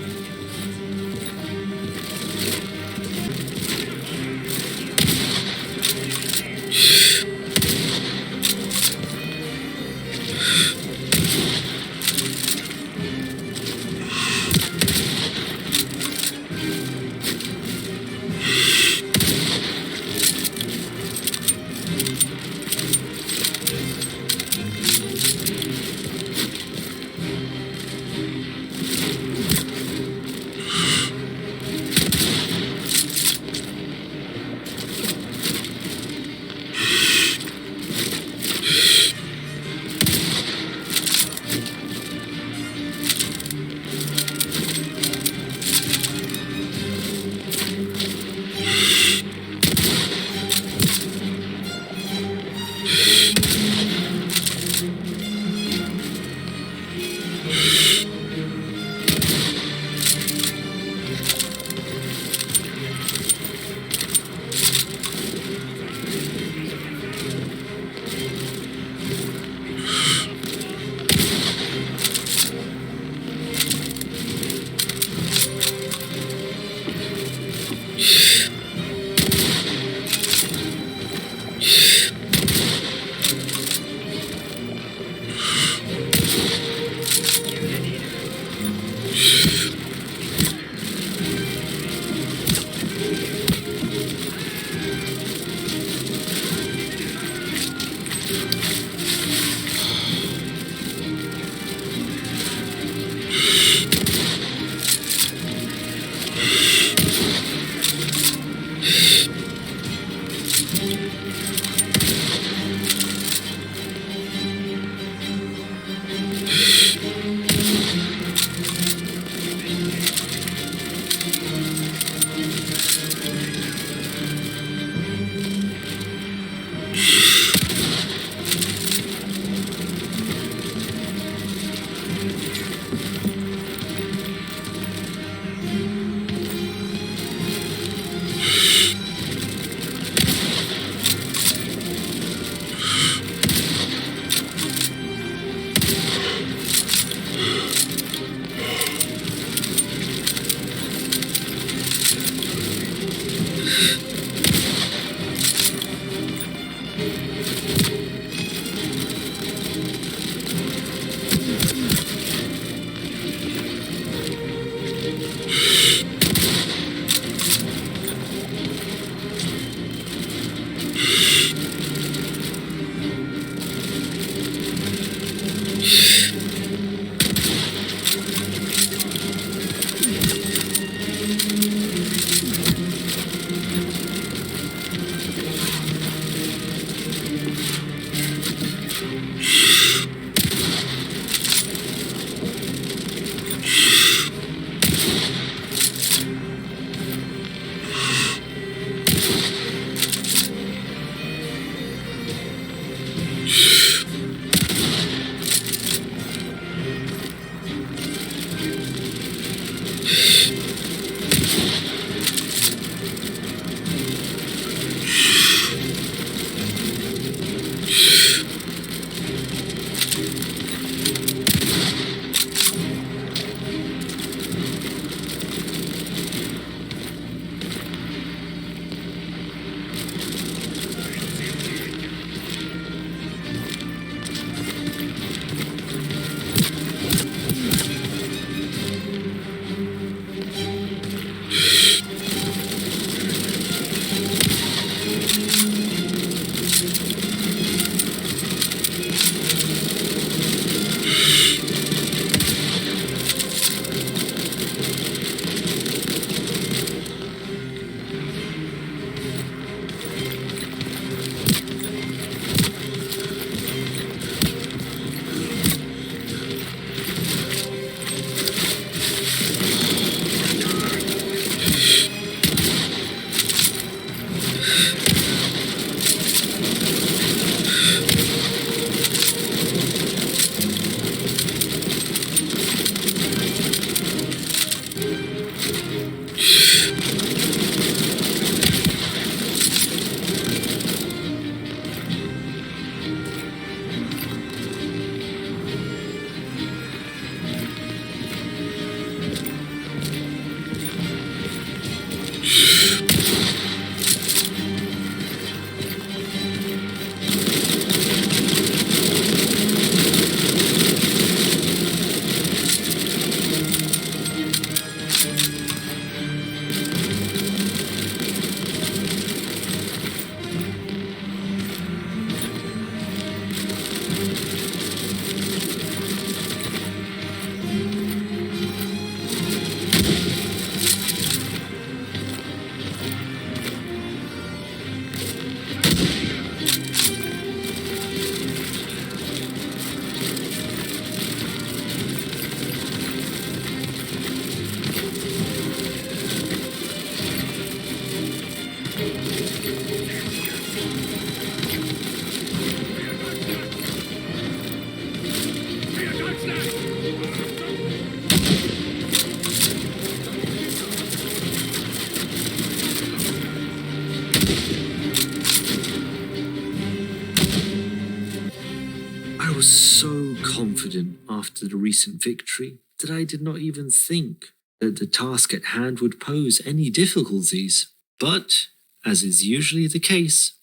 so confident after the recent victory that I did not even think that the task at hand would pose any difficulties. But, as is usually the case,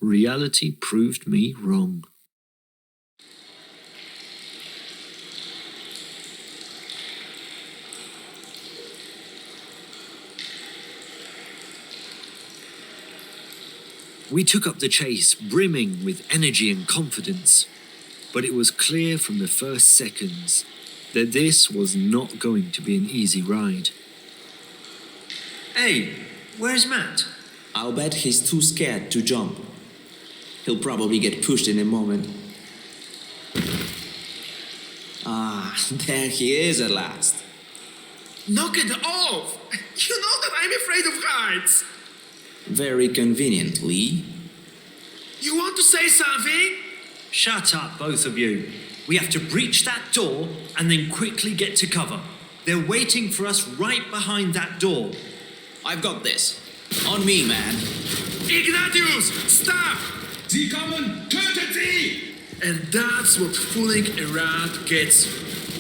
reality proved me wrong. We took up the chase, brimming with energy and confidence. But it was clear from the first seconds that this was not going to be an easy ride. Hey, where's Matt? I'll bet he's too scared to jump. He'll probably get pushed in a moment. Ah, there he is at last. Knock it off! You know that I'm afraid of heights! Very conveniently. You want to say something? Shut up, both of you. We have to breach that door and then quickly get to cover. They're waiting for us right behind that door. I've got this. On me, man. Ignatius, stop! Sie kommen! Tötet sie! And that's what fooling around gets.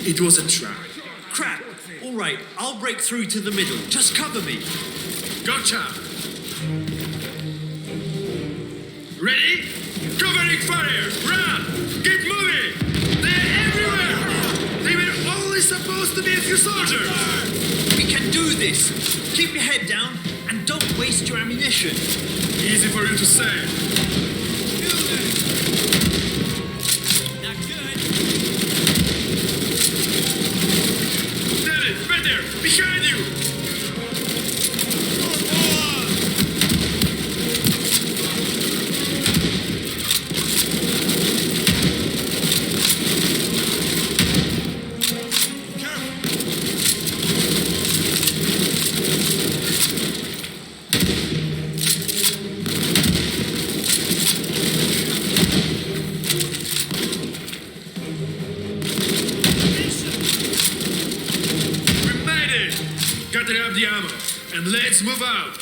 It was a trap. Crap! All right, I'll break through to the middle. Just cover me. Gotcha! Ready? Covering fire! Run! Get moving! They're everywhere! They were only supposed to be a few soldiers! We can do this! Keep your head down and don't waste your ammunition. Easy for you to say. Not good. David, right there! Behind you! Gather up the ammo, and let's move out!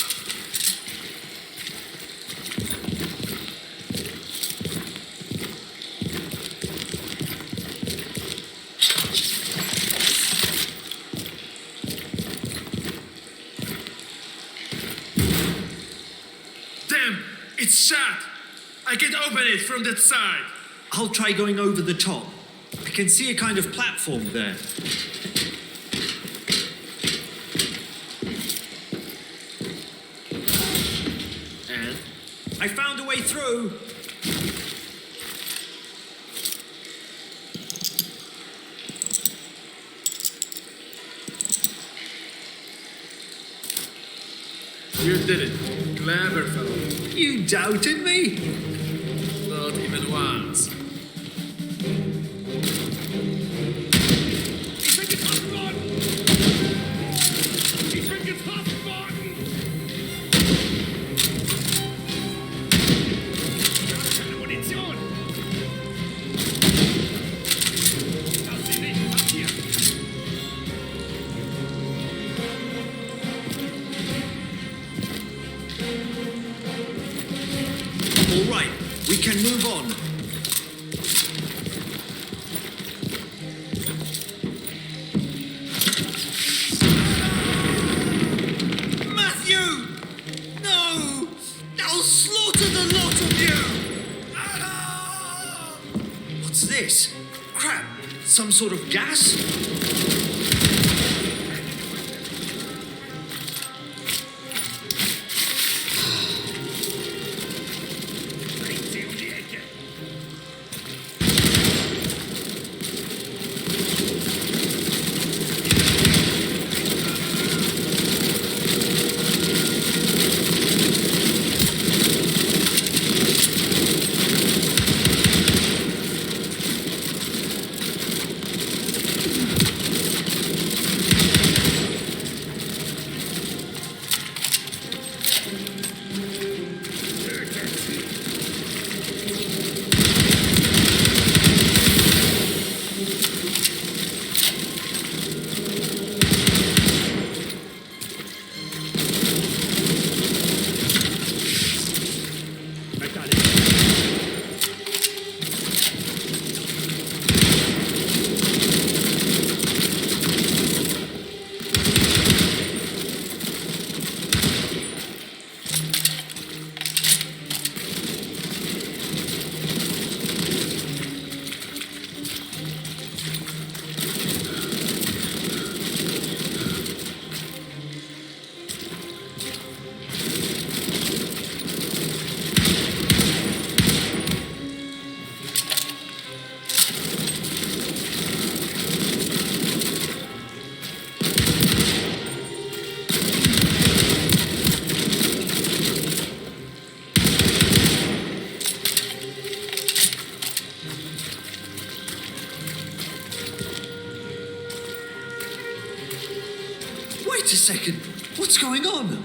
Damn! It's shut! I can't open it from that side! I'll try going over the top. I can see a kind of platform there. I found a way through. You did it. Clever fellow. You doubted me? Not even once. All right, we can move on. Matthew! No! I'll slaughter the lot of you! What's this? Crap! Some sort of gas? Wait a second. What's going on?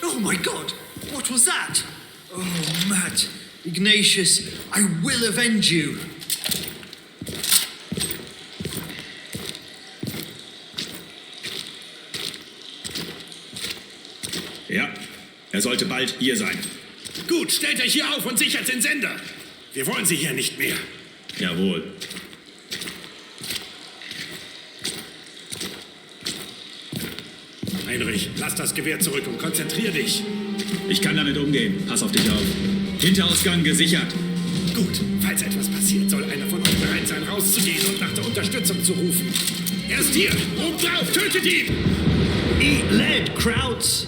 Oh my god! What was that? Oh, Matt, Ignatius, I will avenge you! Ja, sollte bald hier sein. Gut, stellt euch hier auf und sichert den Sender. Wir wollen sie hier nicht mehr. Jawohl. Heinrich, lass das Gewehr zurück und konzentrier dich. Ich kann damit umgehen. Pass auf dich auf. Hinterausgang gesichert. Gut, falls etwas passiert, soll einer von euch bereit sein, rauszugehen und nach der Unterstützung zu rufen. Er ist hier! Oben drauf! Tötet ihn! Eat lead, Krauts!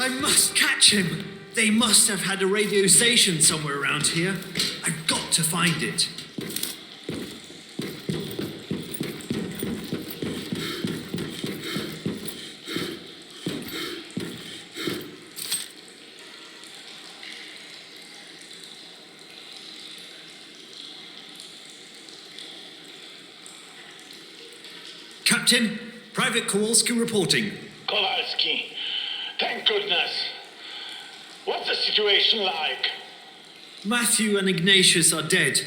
I must catch him. They must have had a radio station somewhere around here. I've got to find it. Captain. Private Kowalski reporting. Kowalski, thank goodness. What's the situation like? Matthew and Ignatius are dead,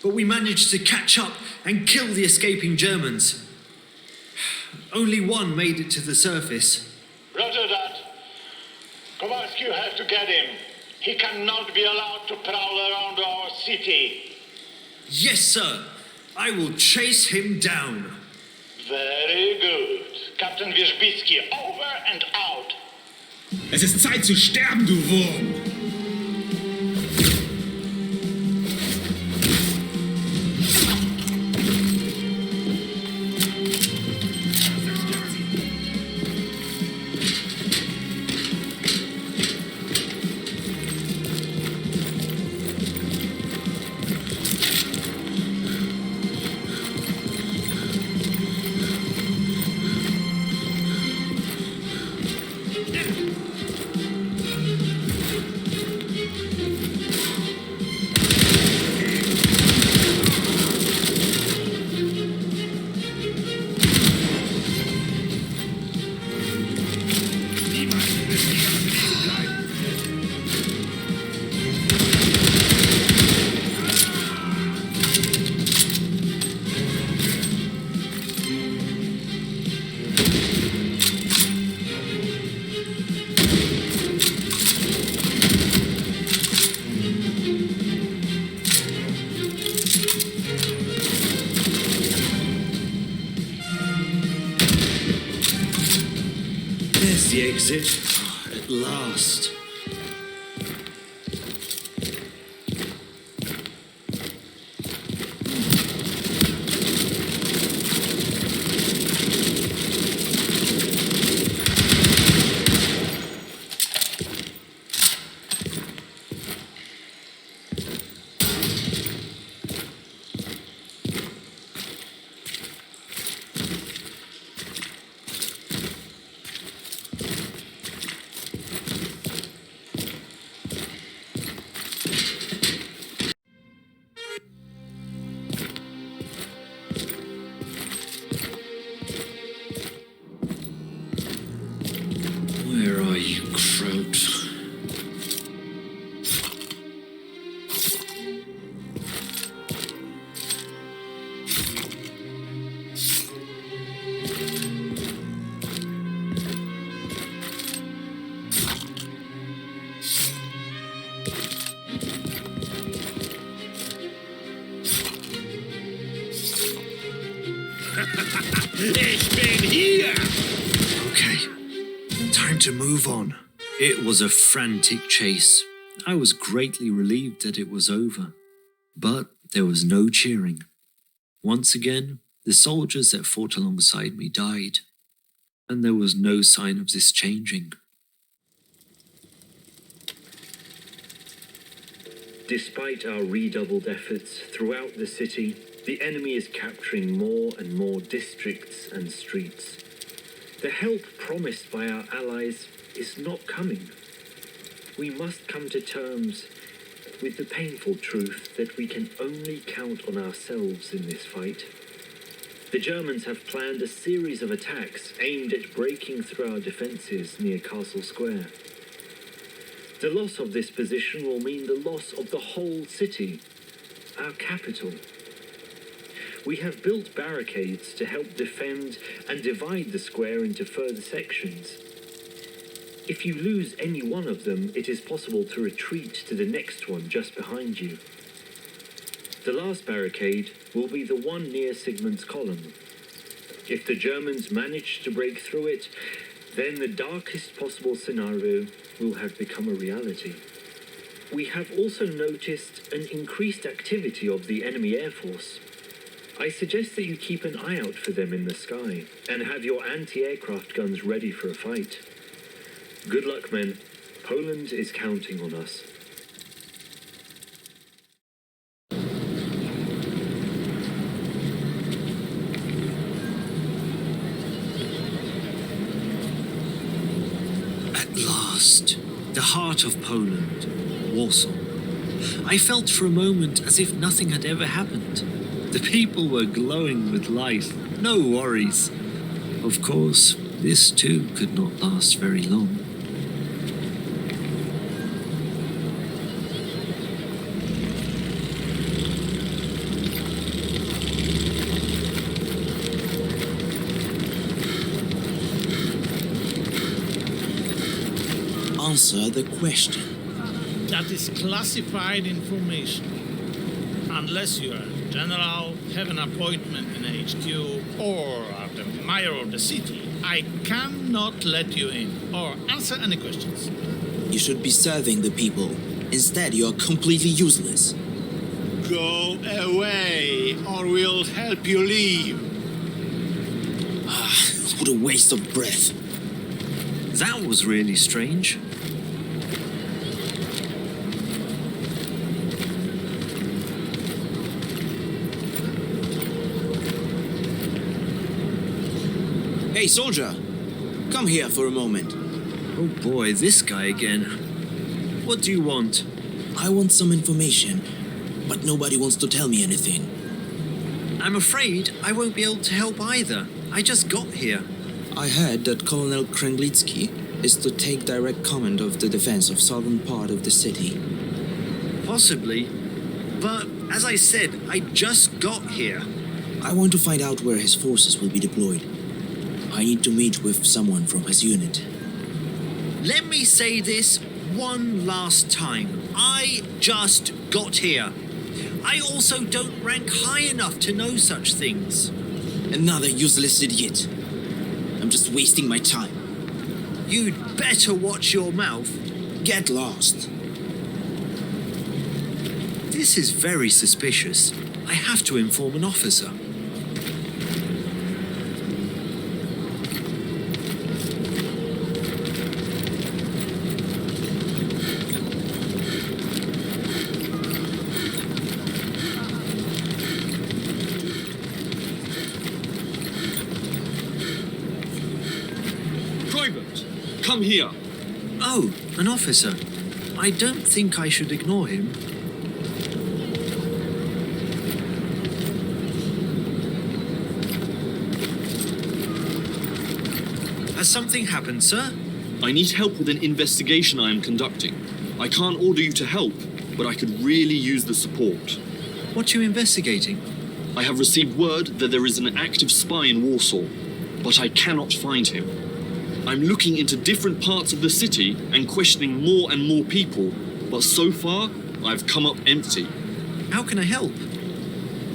but we managed to catch up and kill the escaping Germans. Only one made it to the surface. Roger that. Kowalski, you have to get him. He cannot be allowed to prowl around our city. Yes, sir. I will chase him down. Very good. Captain Wierzbicki, over and out. Es ist Zeit zu sterben, du Wurm! The exit. At last. Where are you, Kraut? Ich bin hier! Okay, time to move on. It was a frantic chase. I was greatly relieved that it was over. But there was no cheering. Once again, the soldiers that fought alongside me died. And there was no sign of this changing. Despite our redoubled efforts throughout the city, the enemy is capturing more and more districts and streets. The help promised by our allies is not coming. We must come to terms with the painful truth that we can only count on ourselves in this fight. The Germans have planned a series of attacks aimed at breaking through our defences near Castle Square. The loss of this position will mean the loss of the whole city, our capital. We have built barricades to help defend and divide the square into further sections. If you lose any one of them, it is possible to retreat to the next one just behind you. The last barricade will be the one near Sigmund's column. If the Germans manage to break through it, then the darkest possible scenario will have become a reality. We have also noticed an increased activity of the enemy air force. I suggest that you keep an eye out for them in the sky and have your anti-aircraft guns ready for a fight. Good luck, men. Poland is counting on us. At last, the heart of Poland, Warsaw. I felt for a moment as if nothing had ever happened. The people were glowing with life, no worries. Of course, this too could not last very long. Answer the question. That is classified information. Unless you are a general, have an appointment in HQ, or are the mayor of the city, I cannot let you in or answer any questions. You should be serving the people. Instead, you are completely useless. Go away, or we'll help you leave. What a waste of breath. That was really strange. Hey, soldier! Come here for a moment. Oh boy, this guy again. What do you want? I want some information, but nobody wants to tell me anything. I'm afraid I won't be able to help either. I just got here. I heard that Colonel Krenglitsky is to take direct command of the defense of southern part of the city. Possibly. But, as I said, I just got here. I want to find out where his forces will be deployed. I need to meet with someone from his unit. Let me say this one last time. I just got here. I also don't rank high enough to know such things. Another useless idiot. I'm just wasting my time. You'd better watch your mouth. Get lost. This is very suspicious. I have to inform an officer. Come here. Oh, an officer. I don't think I should ignore him. Has something happened, sir? I need help with an investigation I am conducting. I can't order you to help, but I could really use the support. What are you investigating? I have received word that there is an active spy in Warsaw, but I cannot find him. I'm looking into different parts of the city and questioning more and more people, but so far, I've come up empty. How can I help?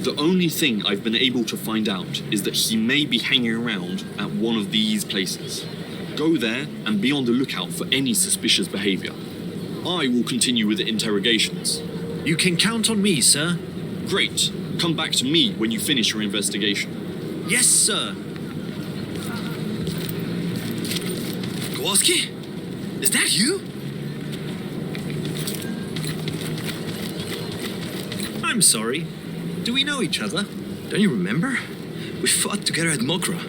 The only thing I've been able to find out is that he may be hanging around at one of these places. Go there and be on the lookout for any suspicious behavior. I will continue with the interrogations. You can count on me, sir. Great. Come back to me when you finish your investigation. Yes, sir. Kowalski? Is that you? I'm sorry. Do we know each other? Don't you remember? We fought together at Mokra.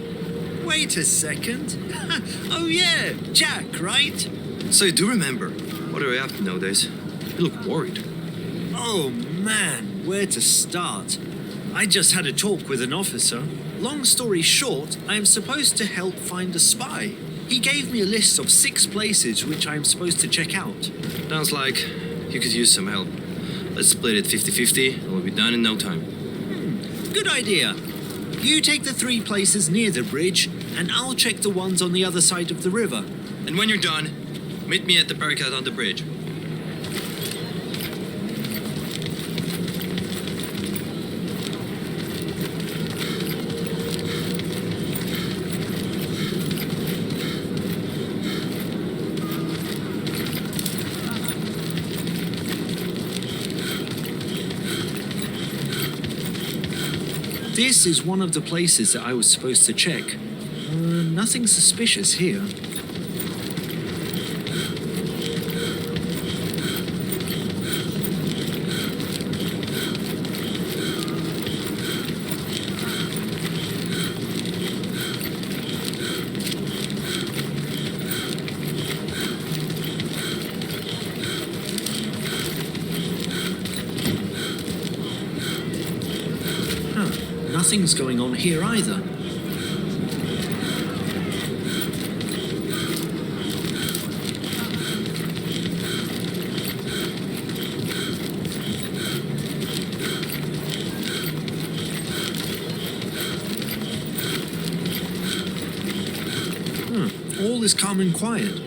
Wait a second. Oh yeah, Jack, right? So you do remember. What are we up to nowadays? You look worried. Oh man, where to start? I just had a talk with an officer. Long story short, I am supposed to help find a spy. He gave me a list of 6 places which I am supposed to check out. Sounds like you could use some help. Let's split it 50-50 and we'll be done in no time. Good idea. You take the 3 places near the bridge, and I'll check the ones on the other side of the river. And when you're done, meet me at the barricade on the bridge. This is one of the places that I was supposed to check. Nothing suspicious here. Nothing's going on here either. all is calm and quiet.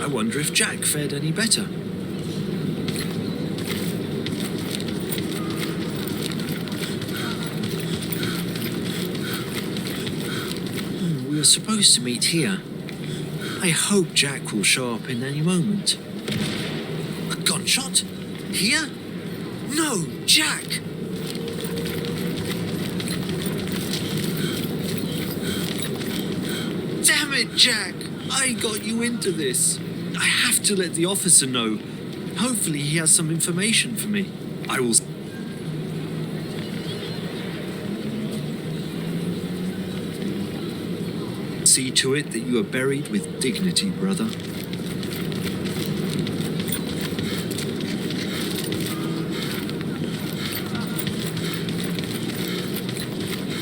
I wonder if Jack fared any better. We were supposed to meet here. I hope Jack will show up in any moment. A gunshot? Here? No, Jack! Damn it, Jack! I got you into this. I have to let the officer know. Hopefully he has some information for me. I will... see to it that you are buried with dignity, brother.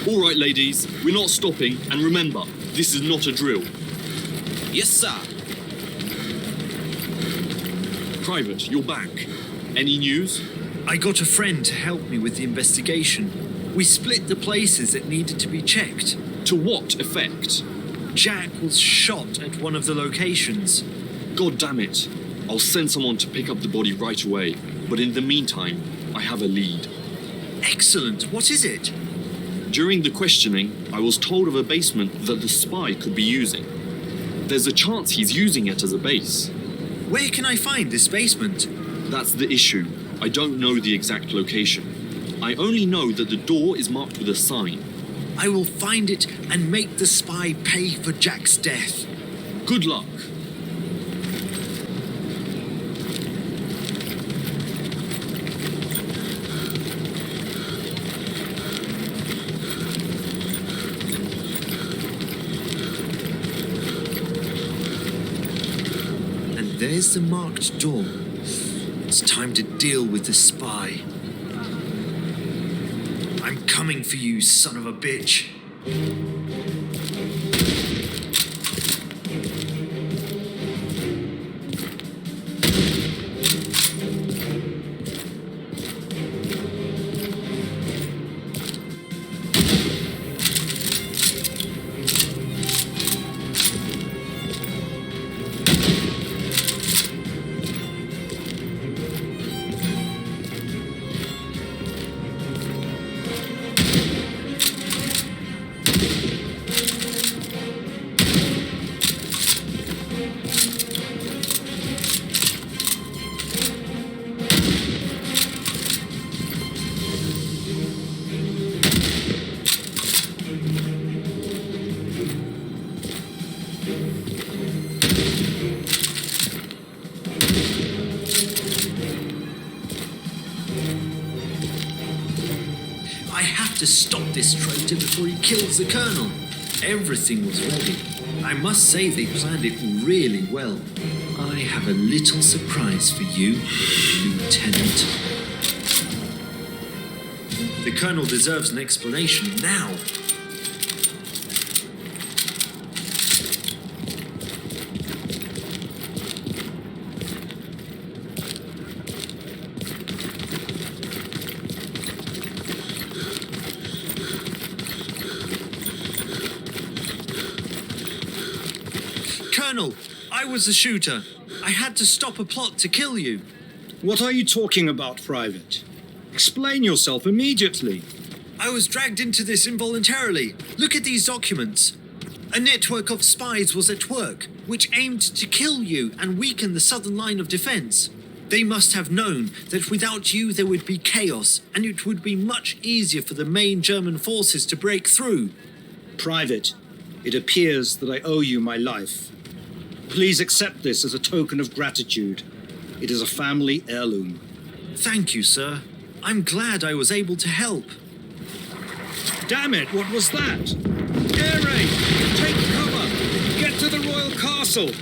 All right, ladies, we're not stopping, and remember, this is not a drill. Yes, sir. Private, you're back. Any news? I got a friend to help me with the investigation. We split the places that needed to be checked. To what effect? Jack was shot at one of the locations. God damn it. I'll send someone to pick up the body right away. But in the meantime, I have a lead. Excellent. What is it? During the questioning, I was told of a basement that the spy could be using. There's a chance he's using it as a base. Where can I find this basement? That's the issue. I don't know the exact location. I only know that the door is marked with a sign. I will find it and make the spy pay for Jack's death. Good luck. And there's the marked door. It's time to deal with the spy. I'm coming for you, son of a bitch. To stop this traitor before he kills the colonel. Everything was ready. I must say they planned it really well. I have a little surprise for you, Lieutenant. The colonel deserves an explanation now. Colonel, I was the shooter. I had to stop a plot to kill you. What are you talking about, Private? Explain yourself immediately. I was dragged into this involuntarily. Look at these documents. A network of spies was at work, which aimed to kill you and weaken the southern line of defense. They must have known that without you there would be chaos, and it would be much easier for the main German forces to break through. Private, it appears that I owe you my life. Please accept this as a token of gratitude. It is a family heirloom. Thank you, sir. I'm glad I was able to help. Damn it, what was that? Air raid! Take cover! Get to the royal castle!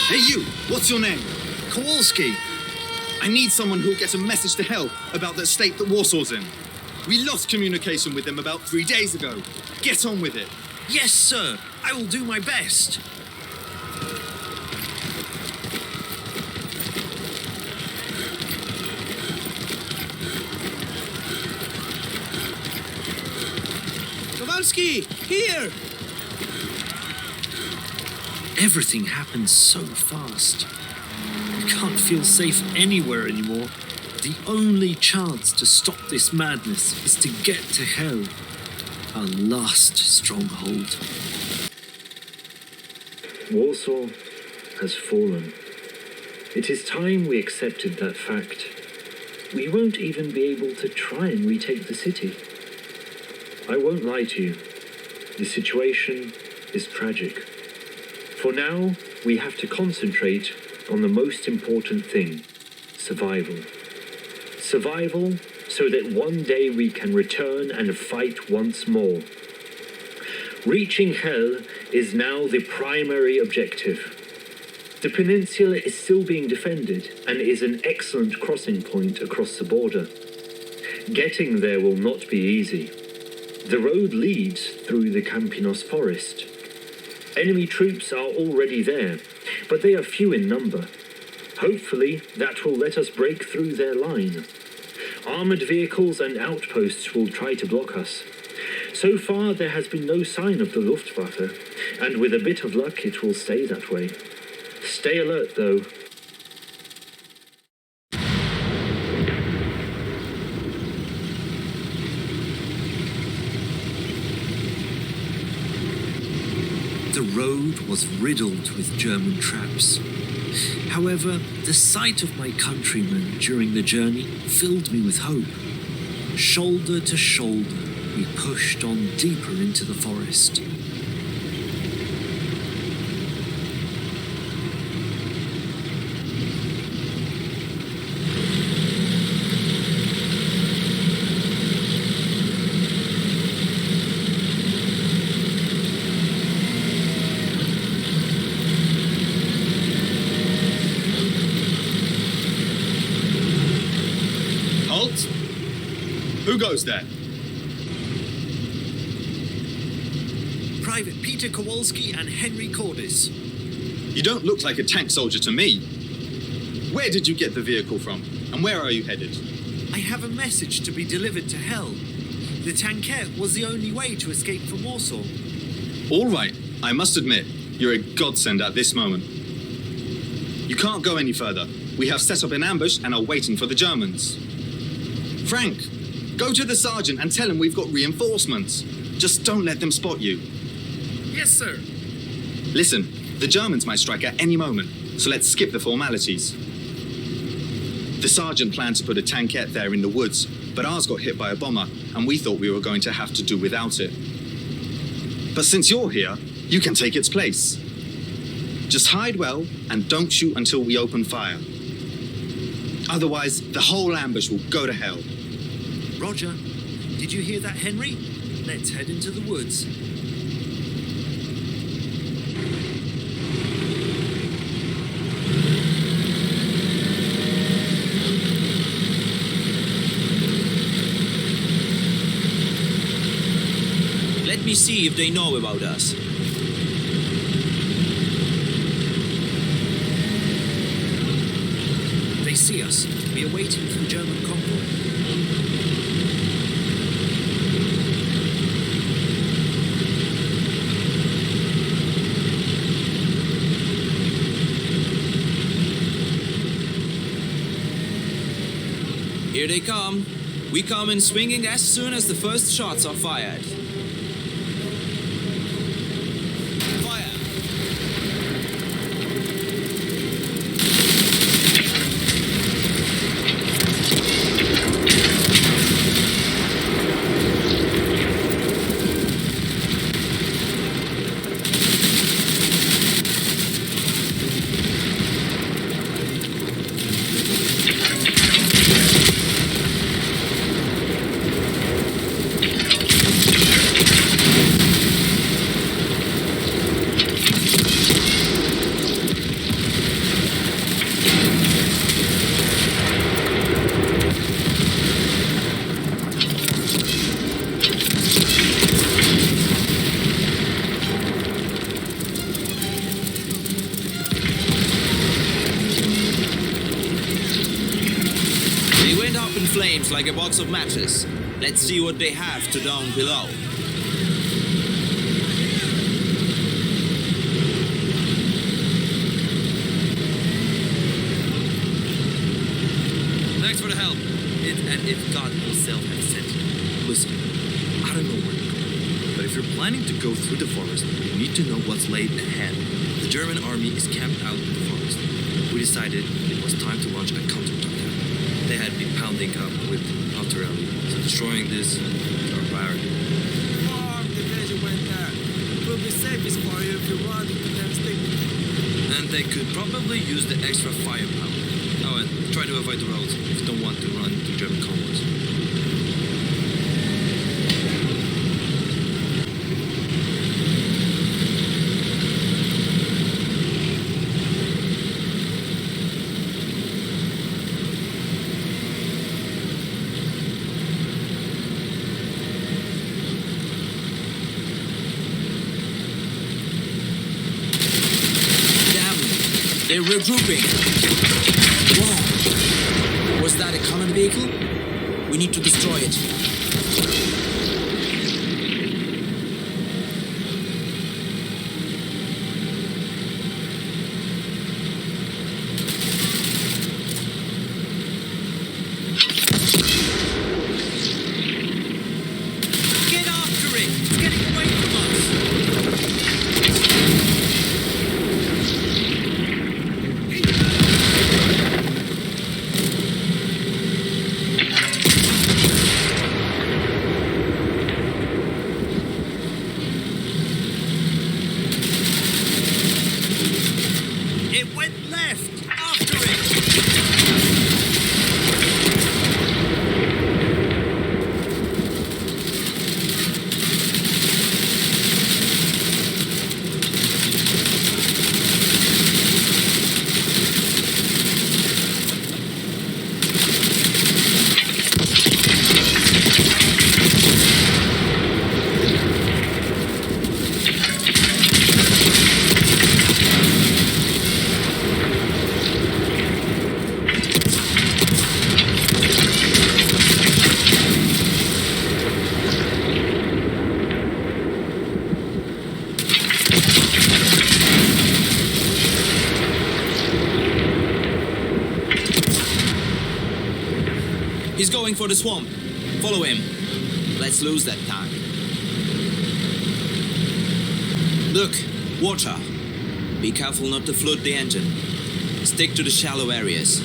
Hey you, what's your name? Kowalski. I need someone who'll get a message to Hell about the state that Warsaw's in. We lost communication with them about 3 days ago. Get on with it. Yes, sir. I will do my best. Kowalski, here! Everything happens so fast. I can't feel safe anywhere anymore. The only chance to stop this madness is to get to Hell, our last stronghold. Warsaw has fallen. It is time we accepted that fact. We won't even be able to try and retake the city. I won't lie to you. The situation is tragic. For now, we have to concentrate on the most important thing: survival. Survival so that one day we can return and fight once more. Reaching Hell is now the primary objective. The peninsula is still being defended and is an excellent crossing point across the border. Getting there will not be easy. The road leads through the Campinos forest. Enemy troops are already there, but they are few in number. Hopefully, that will let us break through their line. Armored vehicles and outposts will try to block us. So far, there has been no sign of the Luftwaffe, and with a bit of luck, it will stay that way. Stay alert, though. The road was riddled with German traps. However, the sight of my countrymen during the journey filled me with hope. Shoulder to shoulder, we pushed on deeper into the forest. Who goes there? Private Peter Kowalski and Henry Cordis. You don't look like a tank soldier to me. Where did you get the vehicle from? And where are you headed? I have a message to be delivered to Hell. The tankette was the only way to escape from Warsaw. All right, I must admit, you're a godsend at this moment. You can't go any further. We have set up an ambush and are waiting for the Germans. Frank, go to the sergeant and tell him we've got reinforcements. Just don't let them spot you. Yes, sir. Listen, the Germans might strike at any moment, so let's skip the formalities. The sergeant planned to put a tankette there in the woods, but ours got hit by a bomber, and we thought we were going to have to do without it. But since you're here, you can take its place. Just hide well and don't shoot until we open fire. Otherwise, the whole ambush will go to hell. Roger. Did you hear that, Henry? Let's head into the woods. Let me see if they know about us. They see us. We are waiting for the German convoy. Here they come. We come in swinging as soon as the first shots are fired. Fire! Seems like a box of matches. Let's see what they have to down below. Thanks for the help. If God himself has sent you. Listen, I don't know where you're going, but if you're planning to go through the forest, you need to know what's laid ahead. The German army is camped out in the forest. We decided it was time to launch a counterattack. They had been pounding up with artillery, so destroying this is our priority. Farm division went there. It will be safest for you if you want to them stick with you. And they could probably use the extra firepower. Oh, and try to avoid the roads if you don't want to run into German convoys. They're regrouping. Whoa. Was that a common vehicle? We need to destroy it. Get after it! It's getting away from us! It went left! After it! He's going for the swamp. Follow him. Let's lose that tank. Look, water. Be careful not to flood the engine. Stick to the shallow areas.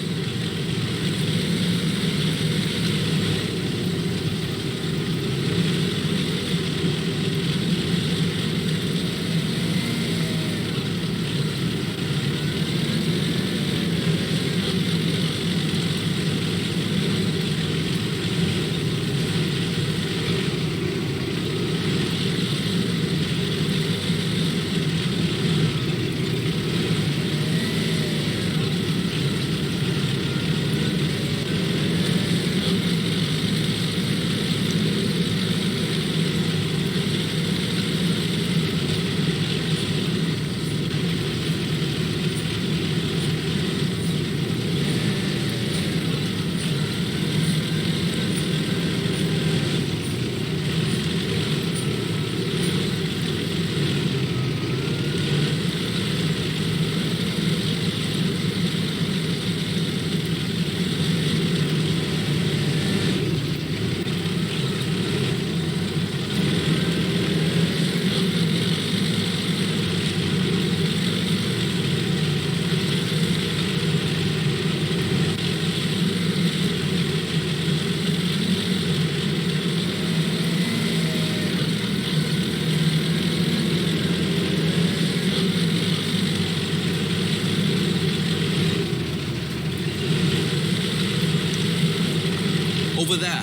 Over there.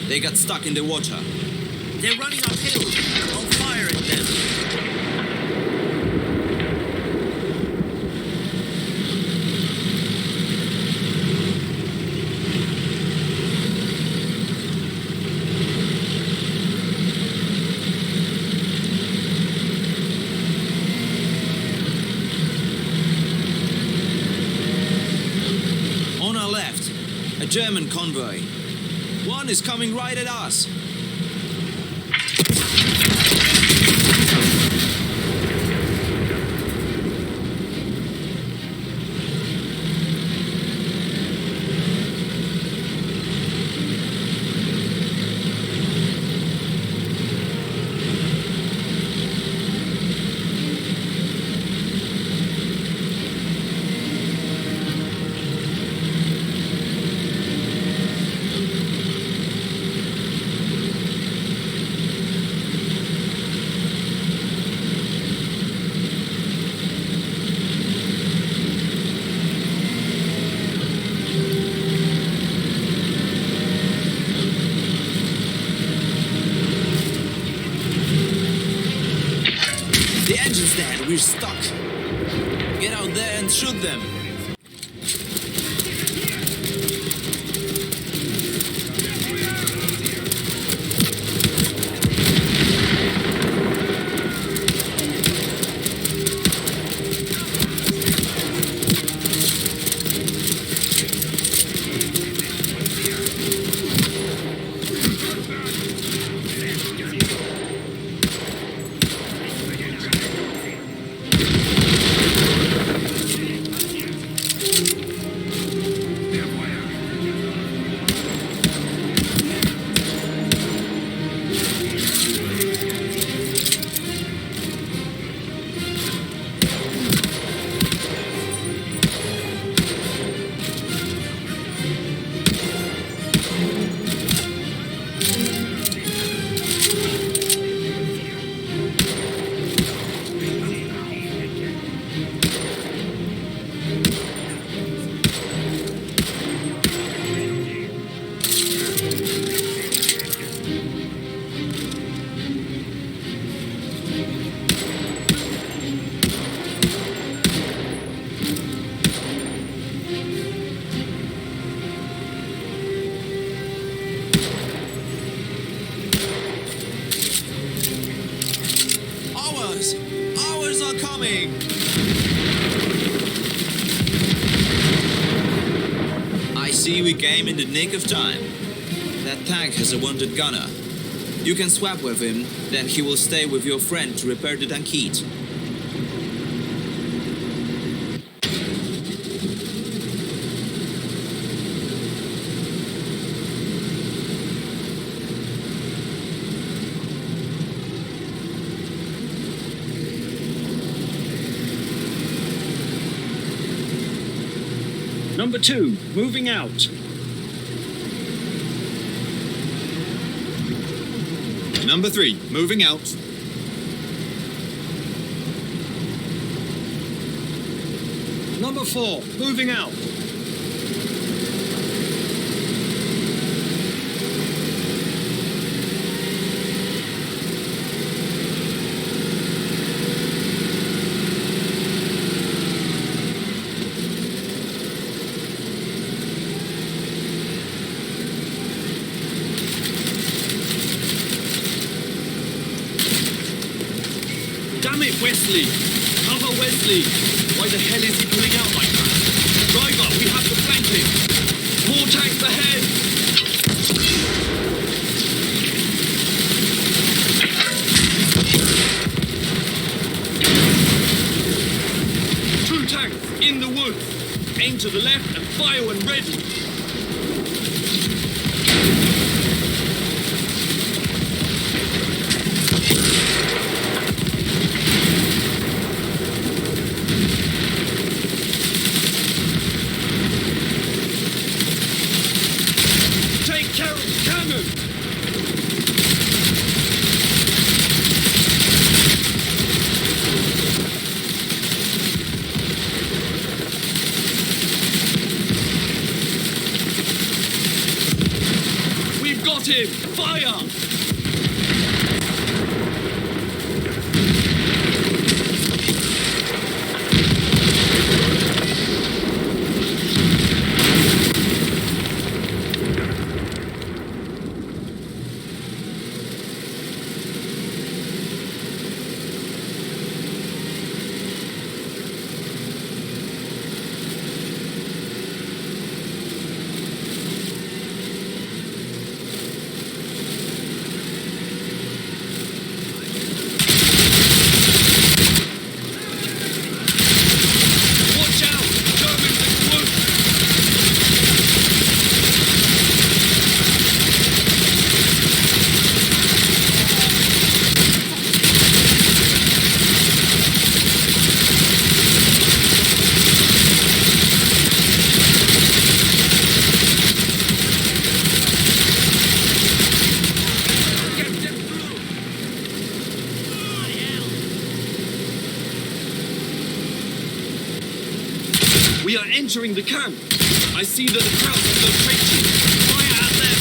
They got stuck in the water. They're running uphill. I'll fire at them. On our left, a German convoy. One is coming right at us. The engine's dead. We're stuck. Get out there and shoot them. Ours are coming! I see we came in the nick of time. That tank has a wounded gunner. You can swap with him, then he will stay with your friend to repair the tankette. Number 2, moving out. Number 3, moving out. Number 4, moving out. Damn it, Wesley! Cover Wesley! Why the hell is he pulling out like that? Driver, we have to flank him! More tanks ahead! Two tanks in the woods! Aim to the left and fire when ready! Him! Fire! We are entering the camp. I see that the Krauts have located. Fire at them.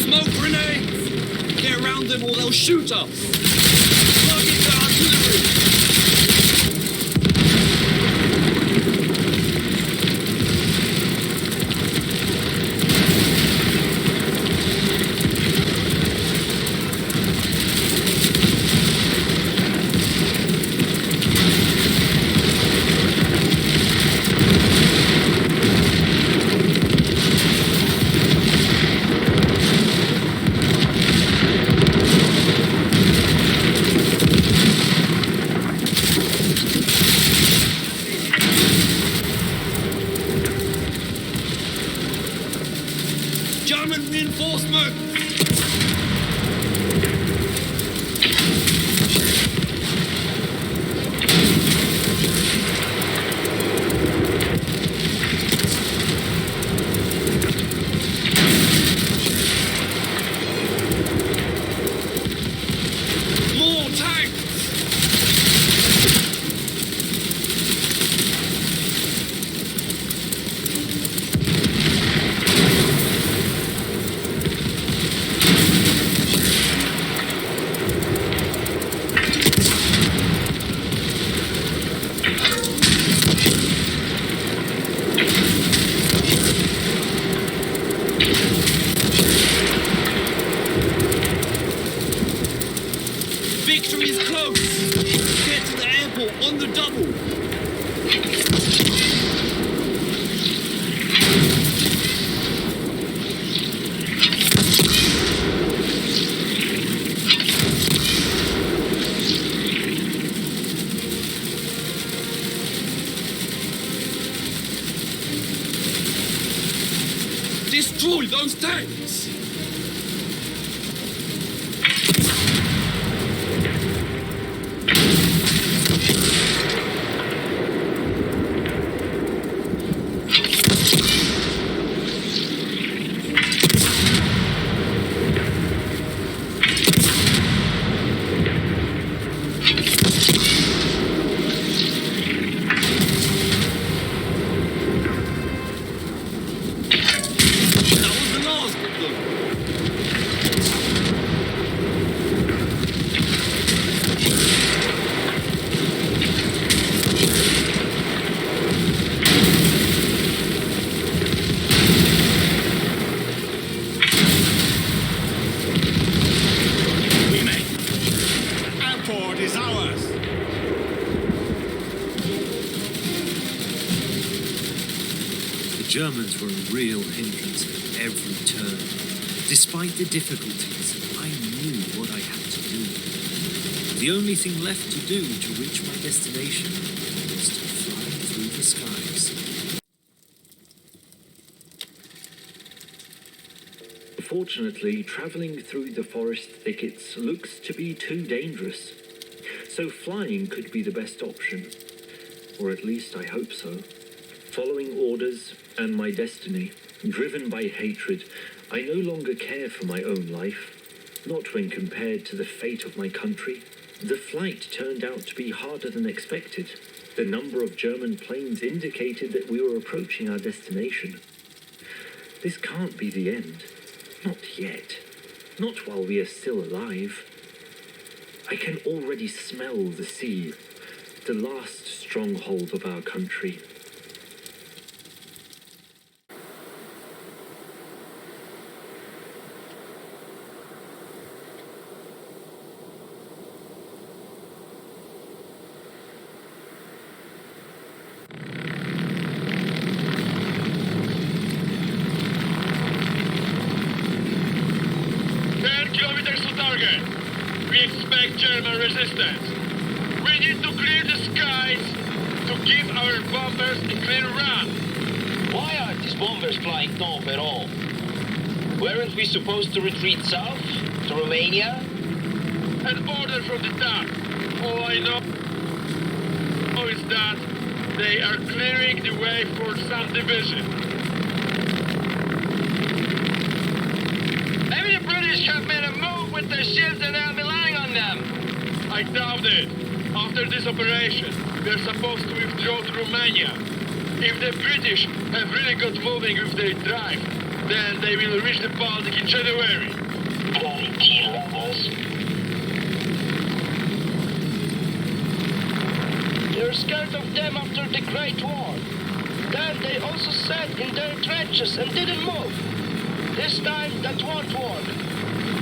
Smoke grenades! Get around them or they'll shoot us. Target the artillery. German reinforcement! More tanks! Victory is close! Get to the airport on the double! Destroy those tanks! Airport is ours. The Germans were a real hindrance at every turn. Despite the difficulties, I knew what I had to do. The only thing left to do to reach my destination was to fly through the skies. Fortunately, travelling through the forest thickets looks to be too dangerous. So flying could be the best option. Or at least I hope so. Following orders and my destiny, driven by hatred, I no longer care for my own life. Not when compared to the fate of my country. The flight turned out to be harder than expected. The number of German planes indicated that we were approaching our destination. This can't be the end. Not yet. Not while we are still alive. I can already smell the sea, the last stronghold of our country. We expect German resistance. We need to clear the skies to give our bombers a clear run. Why aren't these bombers flying north at all? Weren't we supposed to retreat south? To Romania? An order from the top. All I know is that They are clearing the way for some division. Maybe the British have made a move with their ships and they're relying on them. I doubt it. After this operation, we're supposed to withdraw to Romania. If the British have really got moving with their drive, then they will reach the Baltic in January. Bloody key rebels. They're scared of them after the Great War. Then they also sat in their trenches and didn't move. This time, that won't work.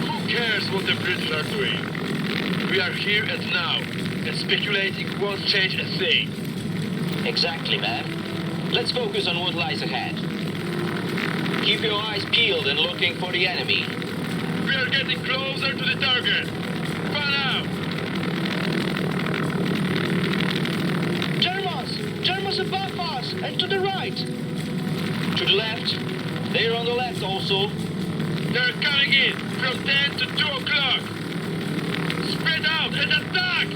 Who cares what the British are doing? We are here and now, and speculating won't change a thing. Exactly, man. Let's focus on what lies ahead. Keep your eyes peeled and looking for the enemy. We are getting closer to the target. Fan out! Germans above us and to the right. To the left. They're on the left also. They're coming in from 10 to 2 o'clock. Spread out and attack!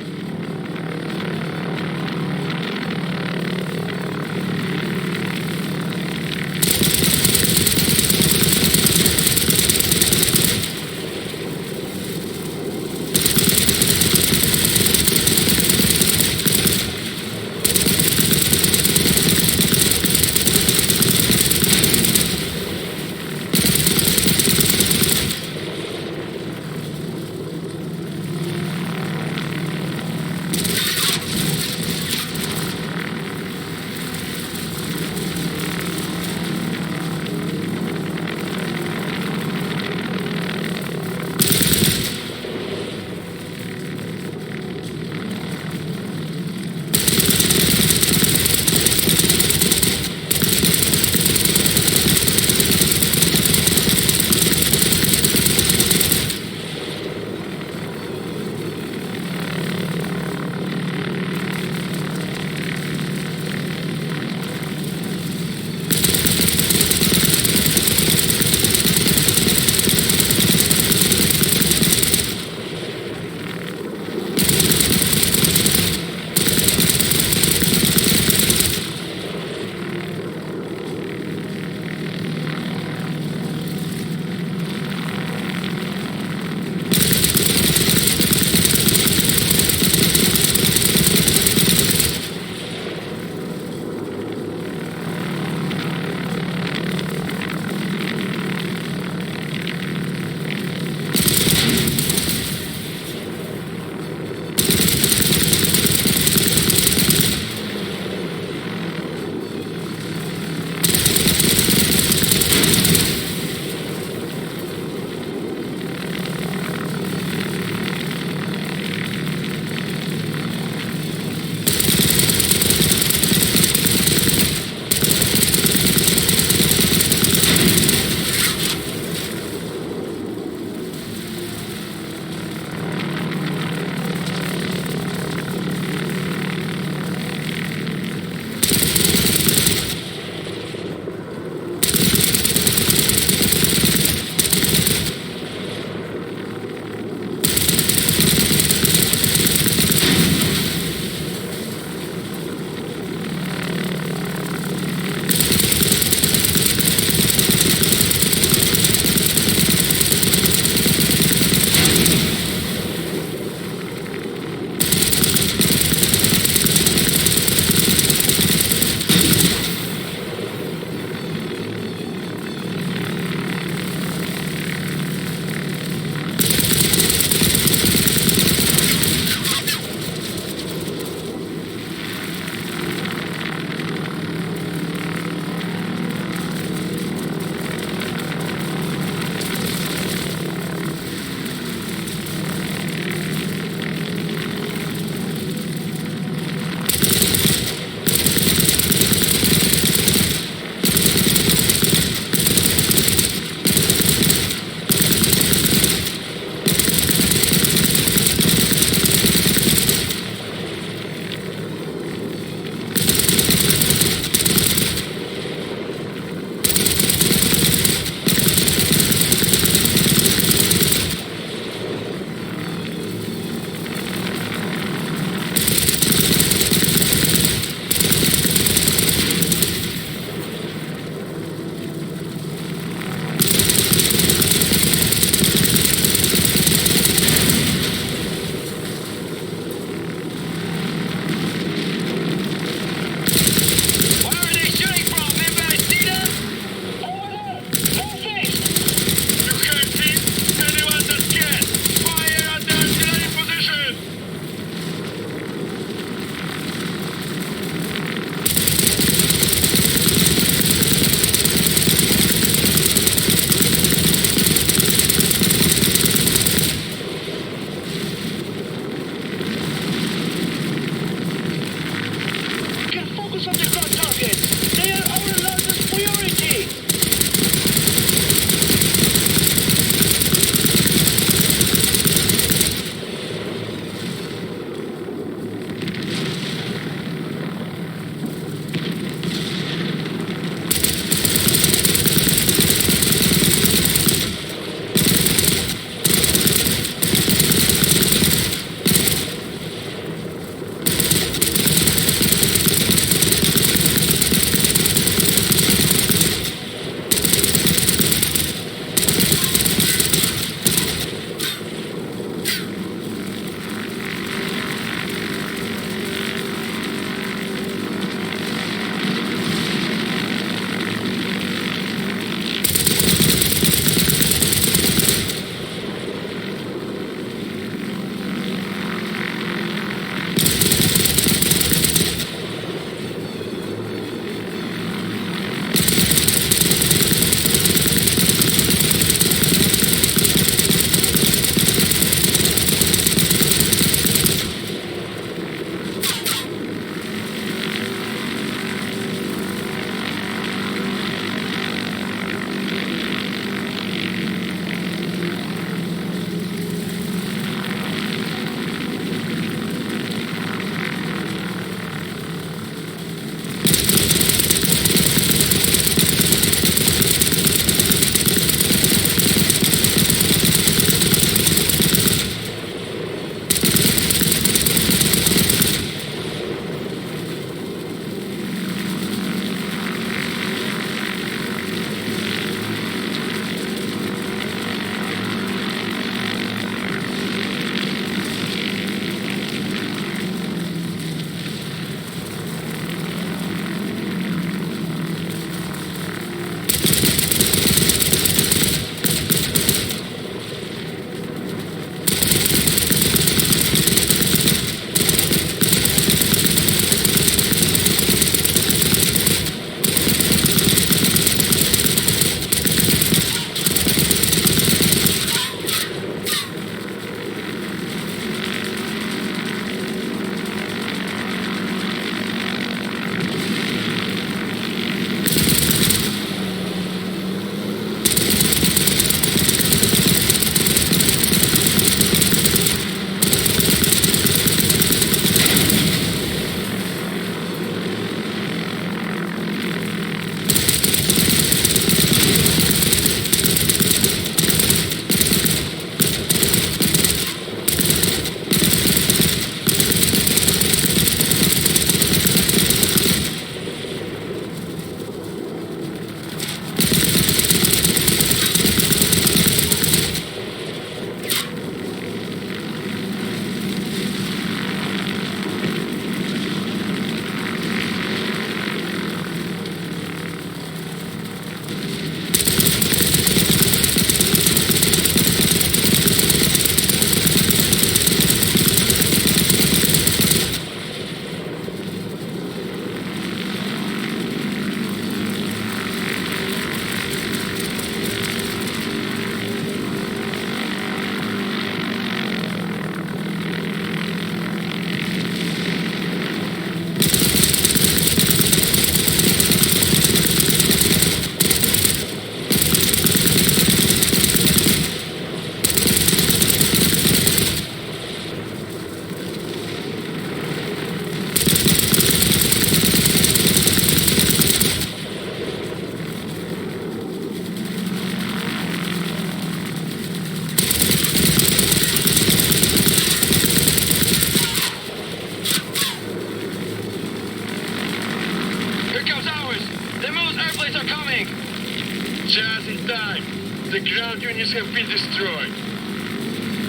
The ground units have been destroyed.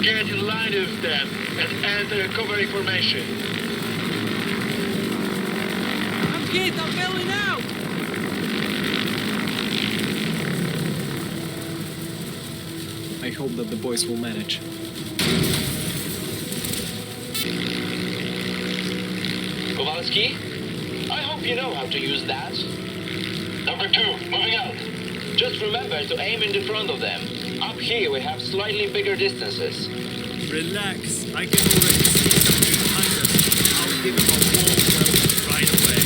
Get in line with them and enter a covering formation. I'm hit, I'm bailing out! I hope that the boys will manage. Kowalski, I hope you know how to use that. Number 2, moving out. Just remember to aim in the front of them. Up here we have slightly bigger distances. Relax, I can already see something behind us. I'll give him a warm welcome right away.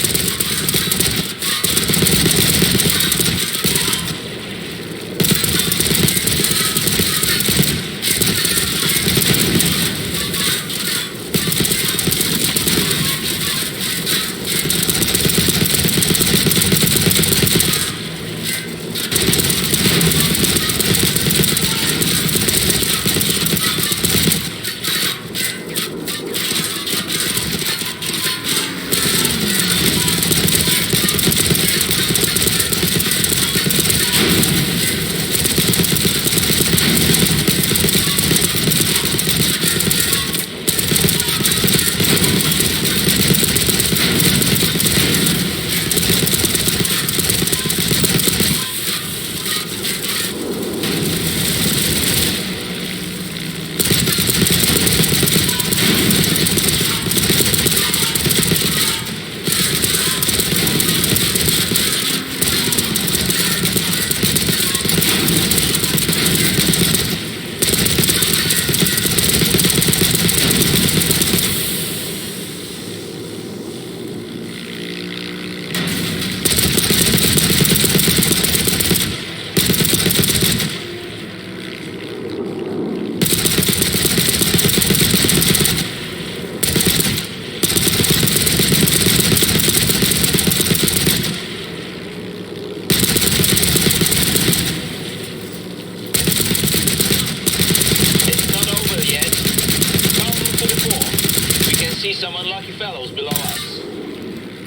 Some unlucky fellows below us.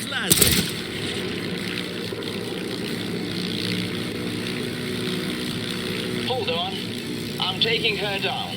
Gladly. Hold on. I'm taking her down.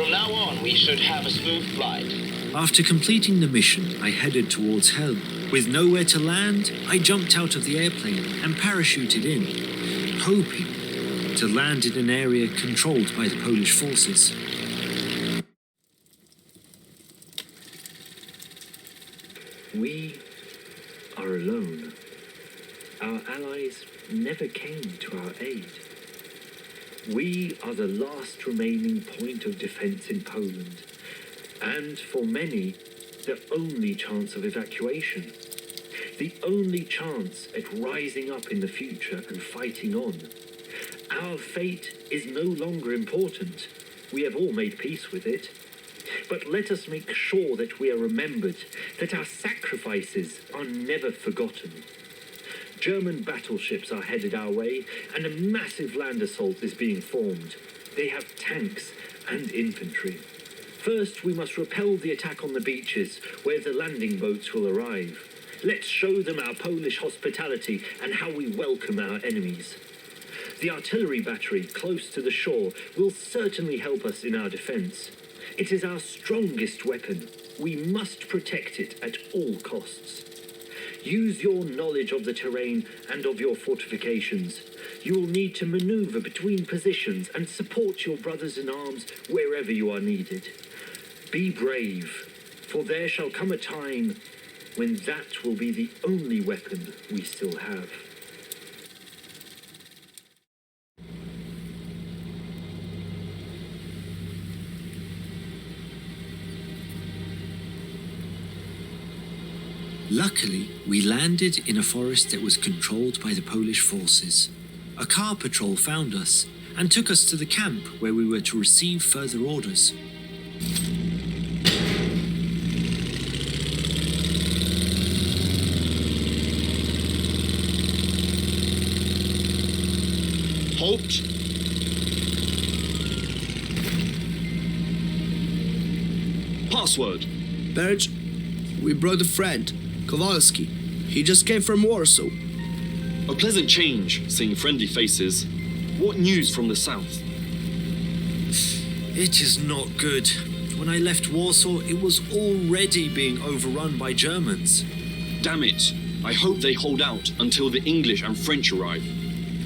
From now on, we should have a smooth flight. After completing the mission, I headed towards Helm. With nowhere to land, I jumped out of the airplane and parachuted in, hoping to land in an area controlled by the Polish forces. We are alone. Our allies never came to our aid. We are the last remaining point of defense in Poland, and for many, the only chance of evacuation. The only chance at rising up in the future and fighting on. Our fate is no longer important. We have all made peace with it. But let us make sure that we are remembered, that our sacrifices are never forgotten. German battleships are headed our way, and a massive land assault is being formed. They have tanks and infantry. First, we must repel the attack on the beaches, where the landing boats will arrive. Let's show them our Polish hospitality and how we welcome our enemies. The artillery battery close to the shore will certainly help us in our defense. It is our strongest weapon. We must protect it at all costs. Use your knowledge of the terrain and of your fortifications. You will need to maneuver between positions and support your brothers in arms wherever you are needed. Be brave, for there shall come a time when that will be the only weapon we still have. Luckily, we landed in a forest that was controlled by the Polish forces. A car patrol found us and took us to the camp where we were to receive further orders. Halt! Password. Berge, we brought a friend, Kowalski. He just came from Warsaw. A pleasant change, seeing friendly faces. What news from the south? It is not good. When I left Warsaw, it was already being overrun by Germans. Damn it. I hope they hold out until the English and French arrive.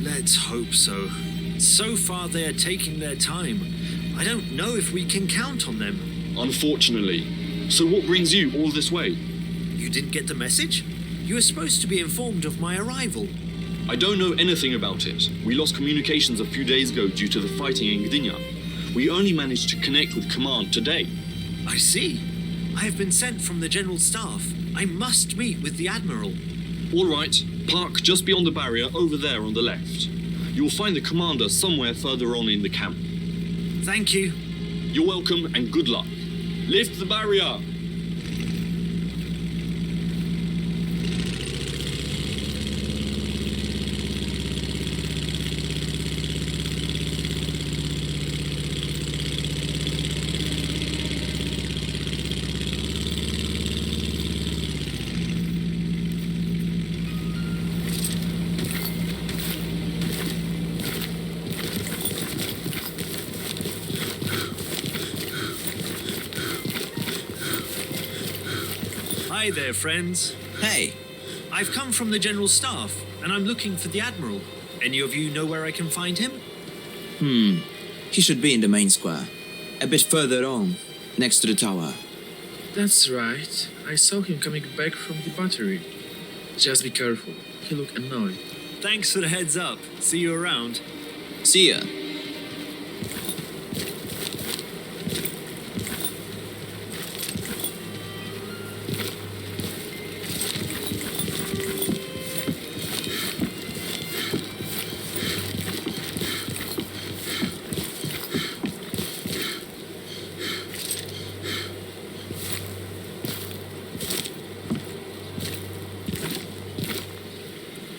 Let's hope so. So far, they are taking their time. I don't know if we can count on them. Unfortunately. So what brings you all this way? You didn't get the message? You were supposed to be informed of my arrival. I don't know anything about it. We lost communications a few days ago due to the fighting in Gdynia. We only managed to connect with command today. I see. I have been sent from the General Staff. I must meet with the Admiral. All right. Park just beyond the barrier over there on the left. You'll find the commander somewhere further on in the camp. Thank you. You're welcome and good luck. Lift the barrier! Hi there, friends. Hey. I've come from the General Staff, and I'm looking for the Admiral. Any of you know where I can find him? He should be in the main square. A bit further on, next to the tower. That's right. I saw him coming back from the battery. Just be careful. He looked annoyed. Thanks for the heads up. See you around. See ya.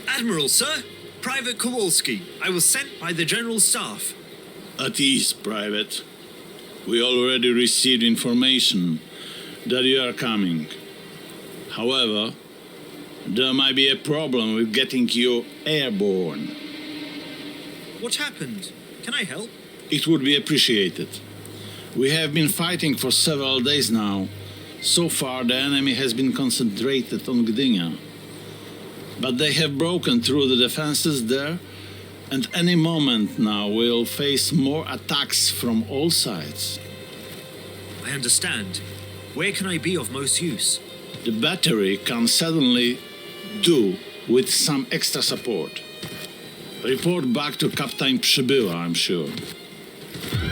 Admiral, sir. Private Kowalski. I was sent by the General Staff. At ease, Private. We already received information that you are coming. However, there might be a problem with getting you airborne. What happened? Can I help? It would be appreciated. We have been fighting for several days now. So far, the enemy has been concentrated on Gdynia. But they have broken through the defenses there, and any moment now we'll face more attacks from all sides. I understand. Where can I be of most use? The battery can suddenly do with some extra support. Report back to Captain Przybyła, I'm sure.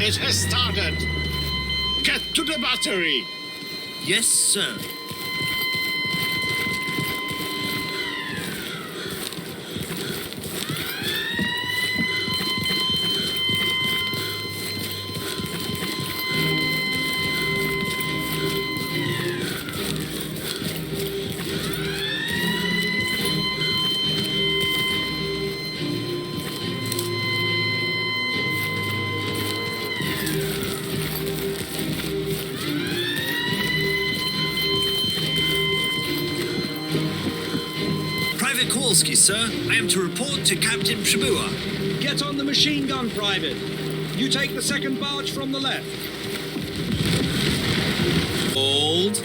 It has started! Get to the battery! Yes, sir. Private Kowalski, sir. I am to report to Captain Przybyła. Get on the machine gun, Private. You take the second barge from the left. Hold.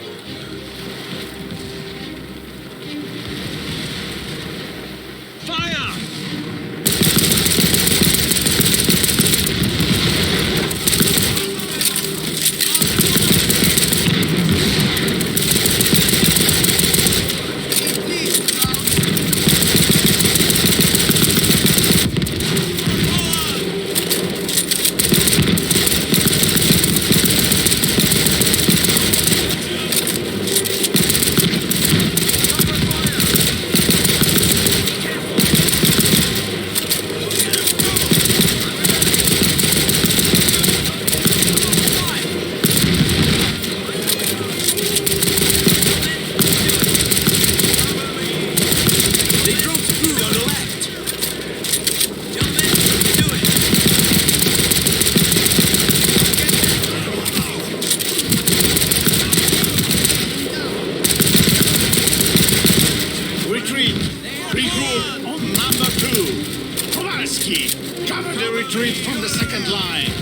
Fire! Regroup on number 2. Kowalski, cover the retreat from the second line.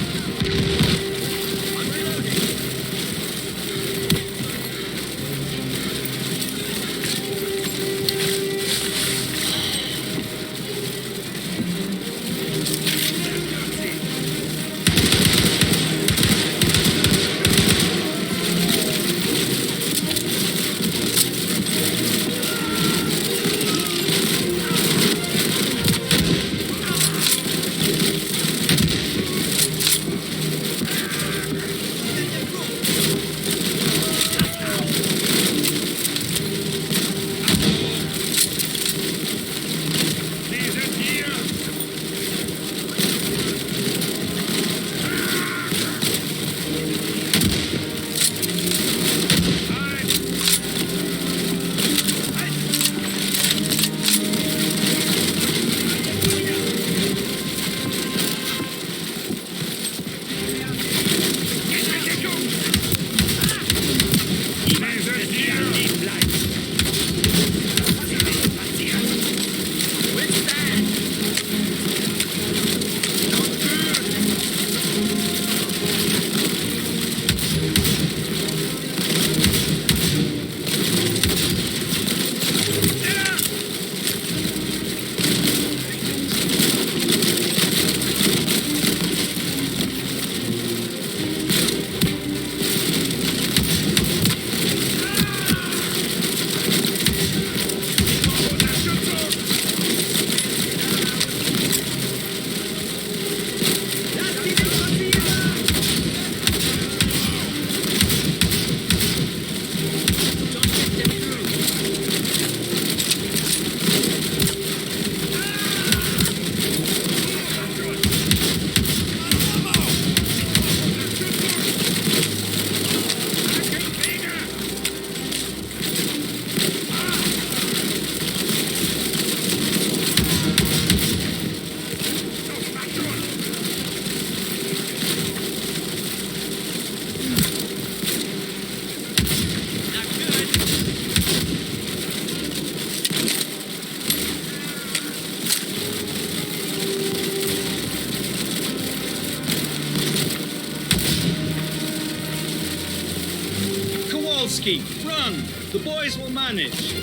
Kowalski, run! The boys will manage.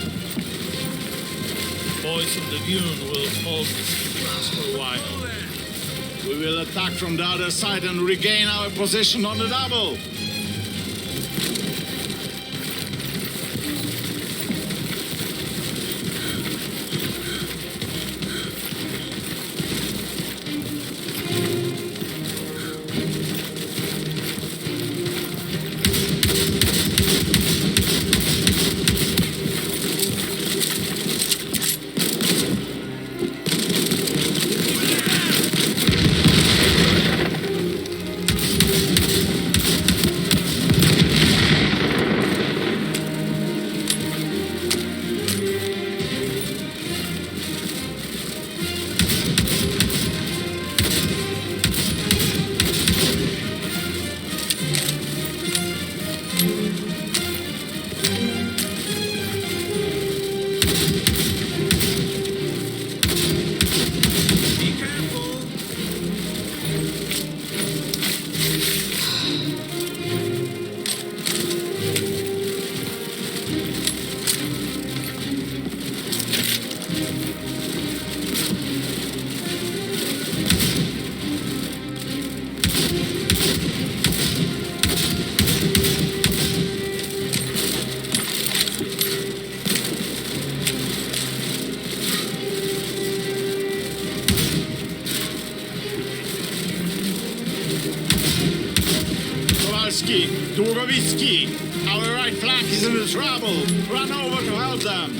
Boys of the Dune will hold this grass for a while. We will attack from the other side and regain our position on the double. Kowalski, Długowiecki, our right flank is in trouble. Run over to help them.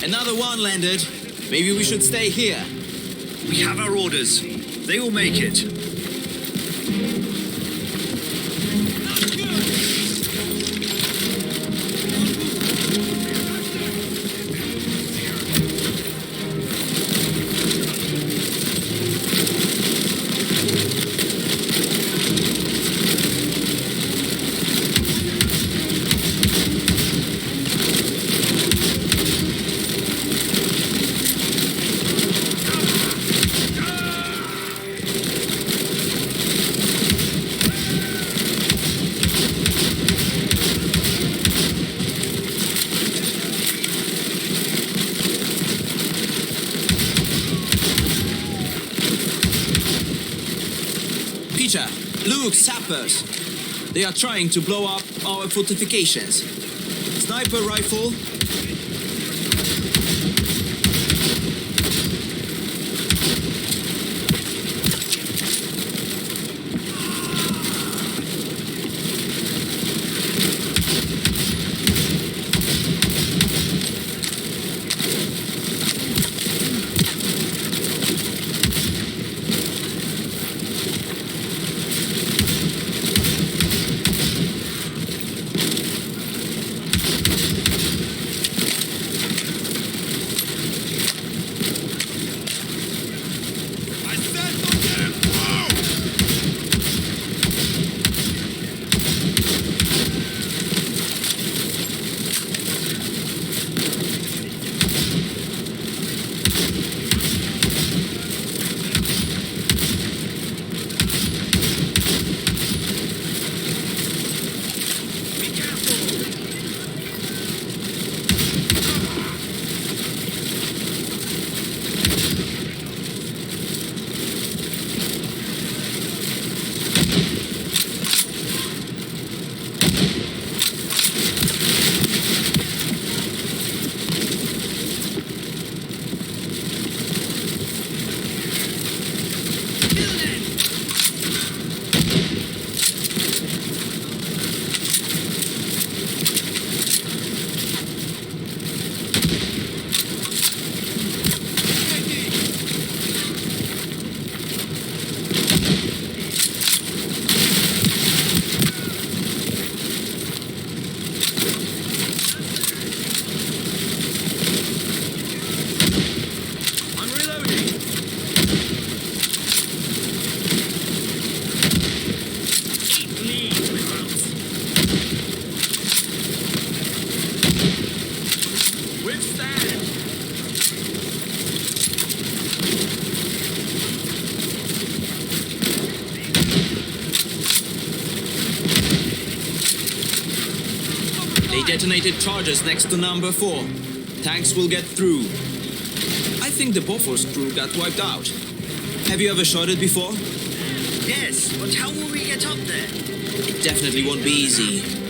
Another one landed. Maybe we should stay here. We have our orders. They will make it. Peter, look, sappers. They are trying to blow up our fortifications. Sniper rifle. They detonated charges next to number 4. Tanks will get through. I think the Bofors crew got wiped out. Have you ever shot it before? Yes, but how will we get up there? It definitely won't be easy.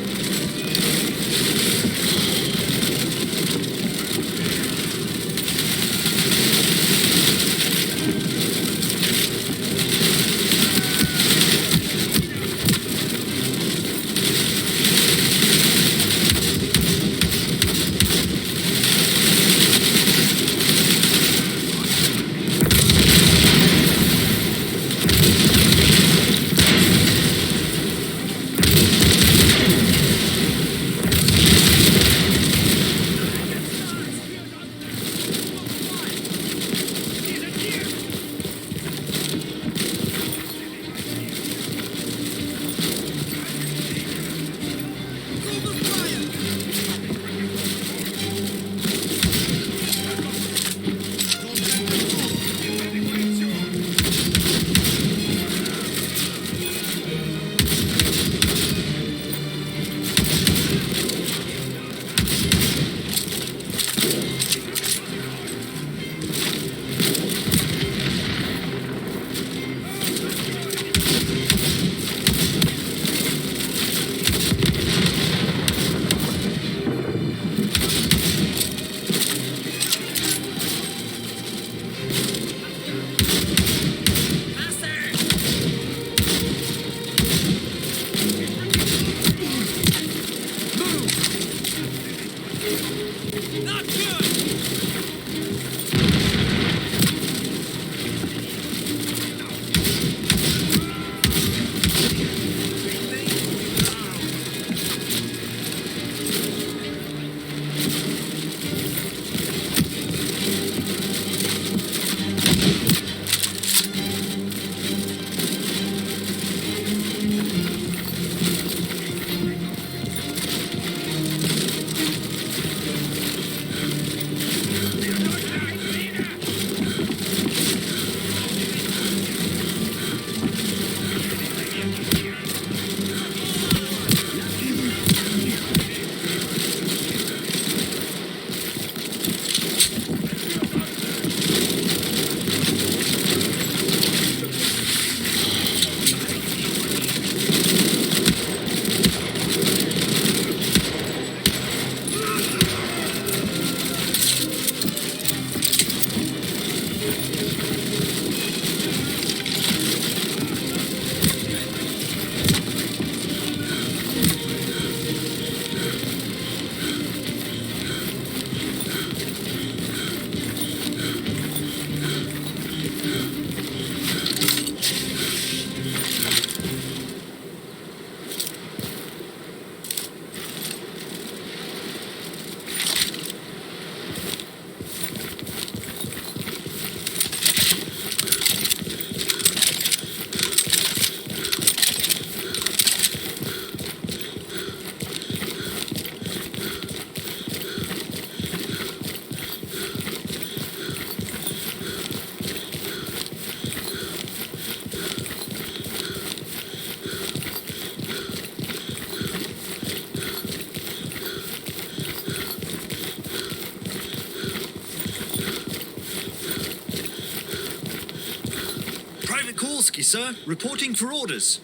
Kowalski, sir, reporting for orders.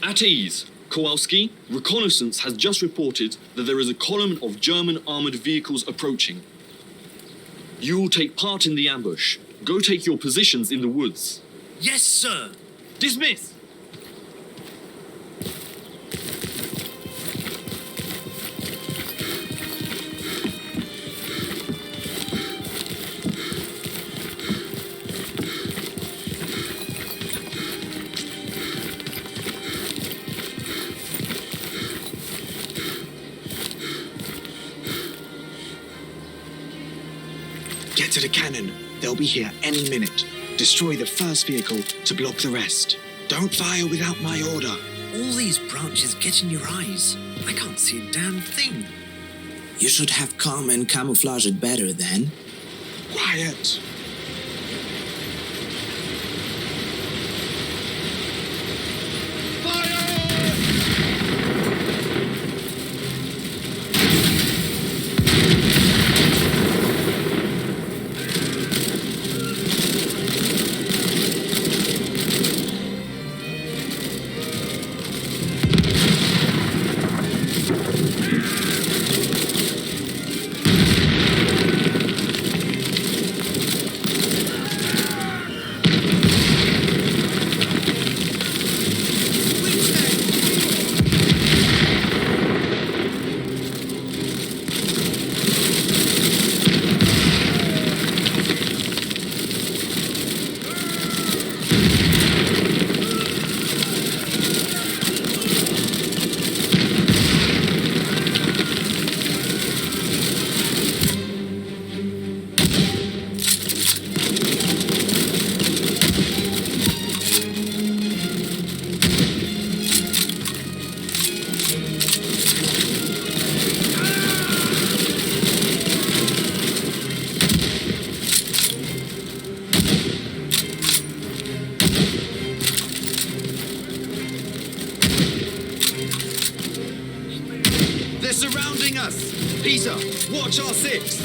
At ease. Kowalski, reconnaissance has just reported that there is a column of German armored vehicles approaching. You will take part in the ambush. Go take your positions in the woods. Yes, sir. Dismiss! Get to the cannon. They'll be here any minute. Destroy the first vehicle to block the rest. Don't fire without my order. All these branches get in your eyes. I can't see a damn thing. You should have come and camouflage it better then. Quiet. Fire! They're surrounding us! Peter, watch our six!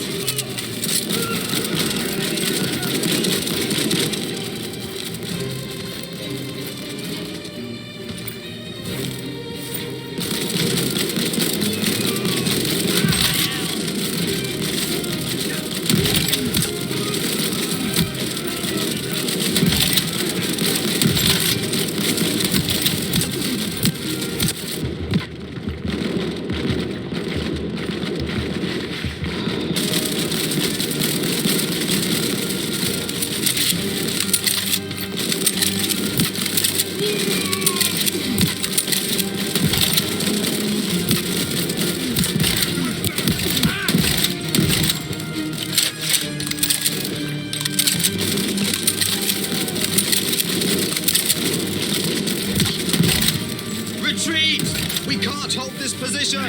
Position!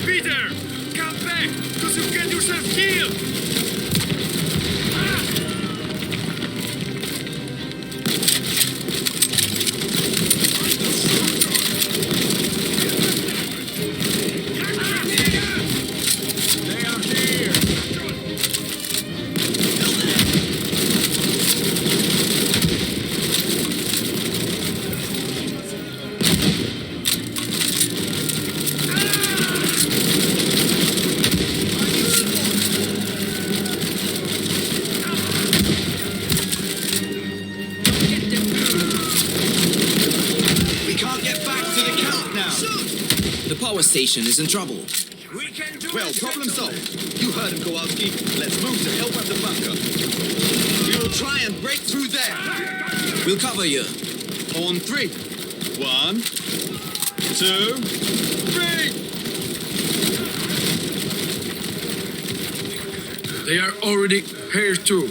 Peter! Come back! Because you get yourself killed! Station is in trouble. Well, problem solved. You heard him, Kowalski. Let's move to help at the bunker. We will try and break through there. We'll cover you. On 3. 1, 2, 3. They are already here too.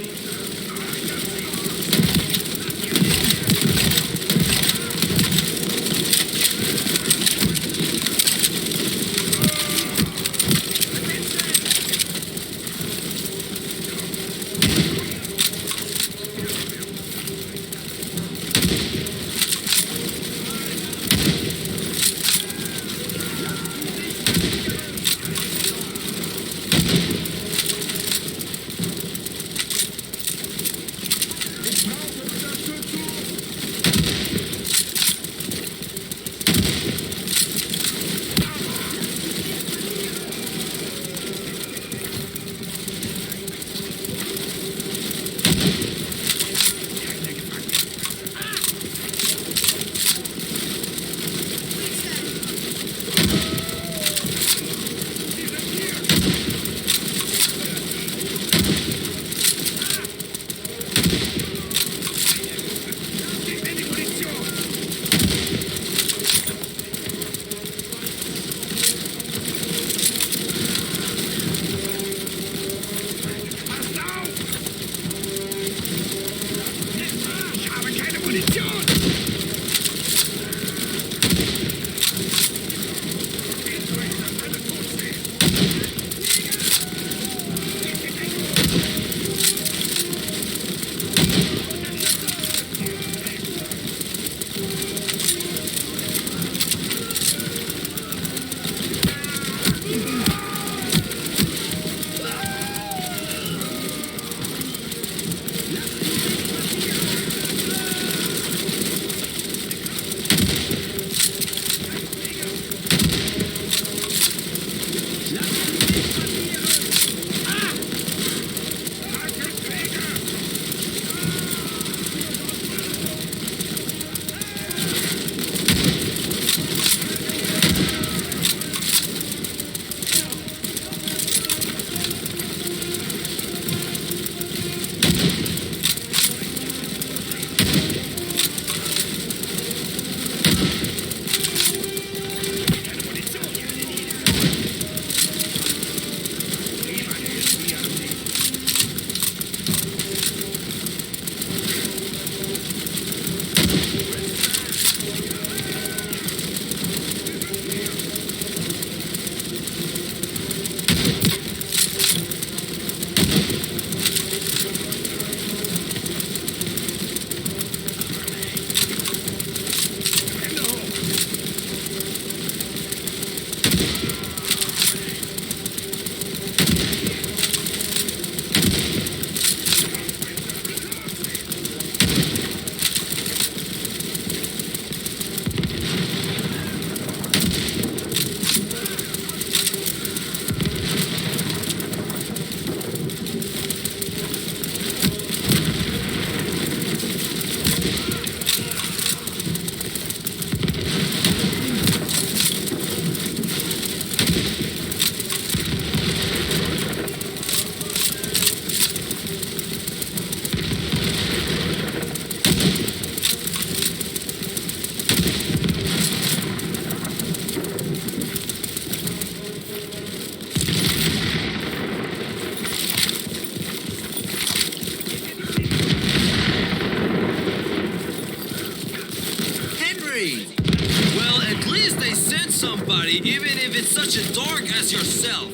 everybody, even if it's such a dork as yourself.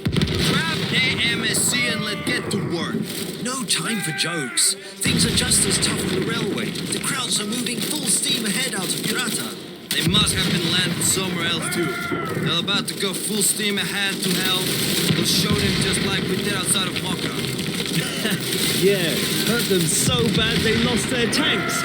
Grab AMSC and let's get to work. No time for jokes. Things are just as tough on the railway. The crowds are moving full steam ahead out of Pirata. They must have been landed somewhere else too. They're about to go full steam ahead to hell. We'll show them just like we did outside of Mokra. Yeah, hurt them so bad they lost their tanks.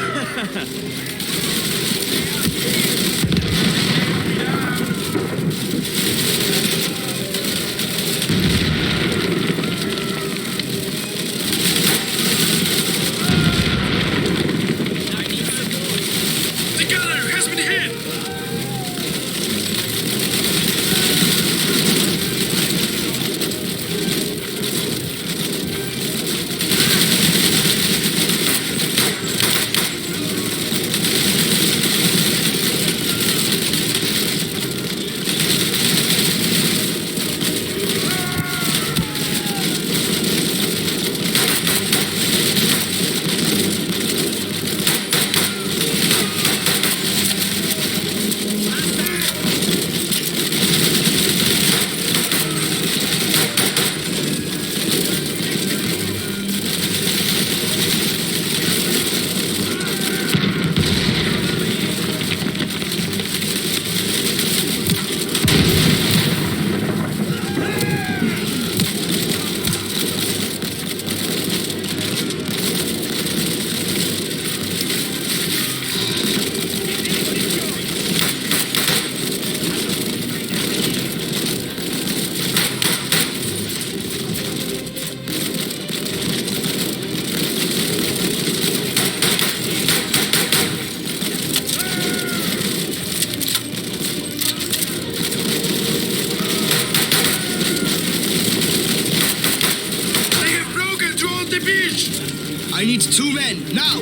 I need 2 men, now!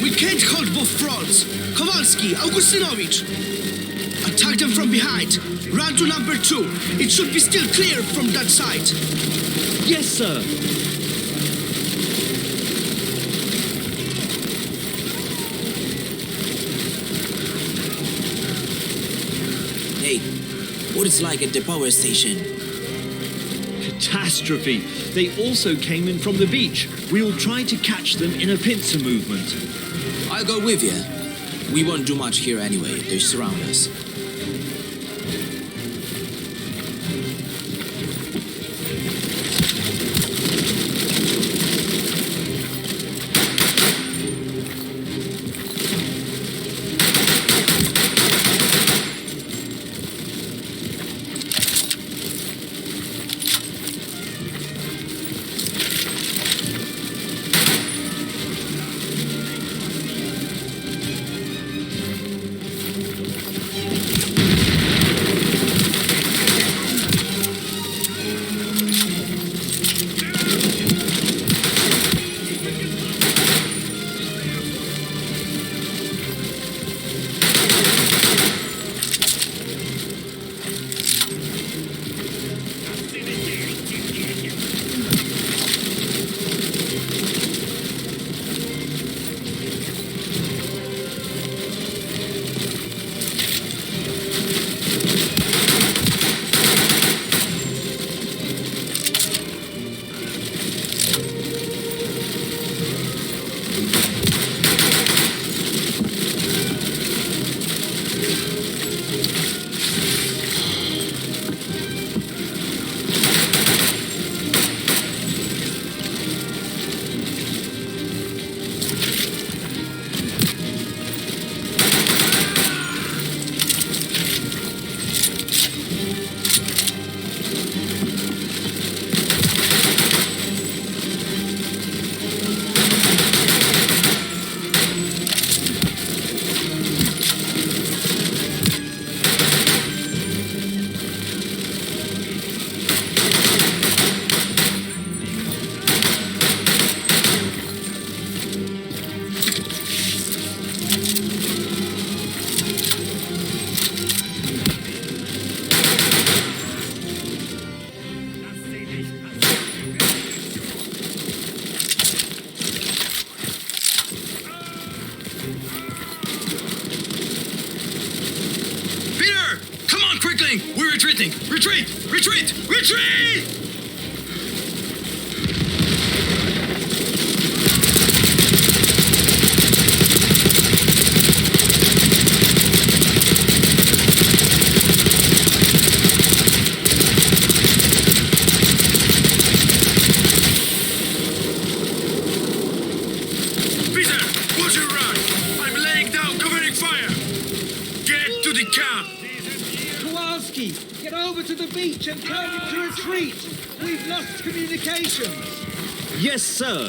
We can't hold both fronts. Kowalski, Augustinowicz! Attack them from behind. Run to number 2. It should be still clear from that side. Yes, sir. Hey, what is like at the power station? Catastrophe. They also came in from the beach. We will try to catch them in a pincer movement. I'll go with you. We won't do much here anyway. They surround us. retreating! Retreat! Retreat! Retreat! Peter, watch your right! I'm laying down covering fire! Get to the camp! Kowalski, get over to the beach and tell them to retreat. We've lost communications. Yes, sir.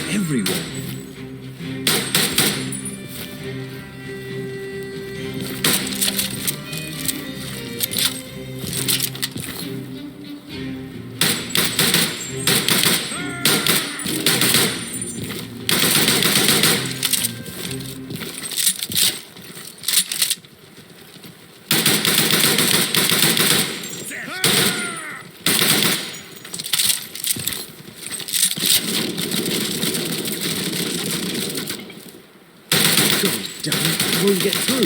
Everywhere. Damn it, I won't get through.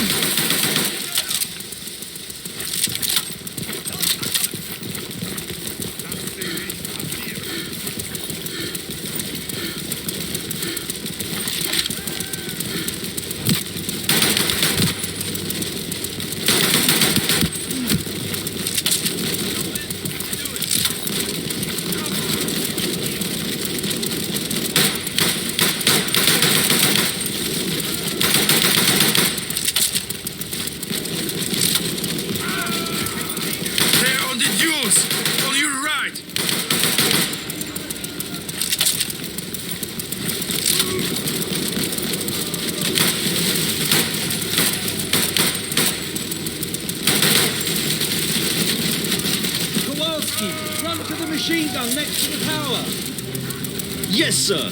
They're on the duels! On your right! Kowalski, run to the machine gun next to the tower. Yes, sir.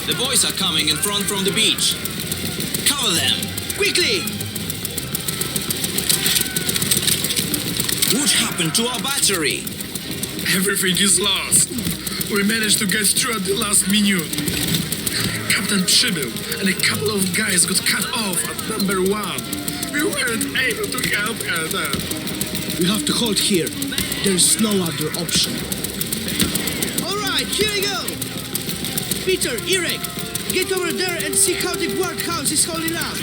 The boys are coming in front from the beach. Cover them! Quickly! What happened to our battery? Everything is lost. We managed to get through at the last minute. Captain Przybył and a couple of guys got cut off at number 1. We weren't able to help her then. We have to hold here. There's no other option. All right, here we go. Peter, Irek, get over there and see how the guardhouse is holding up.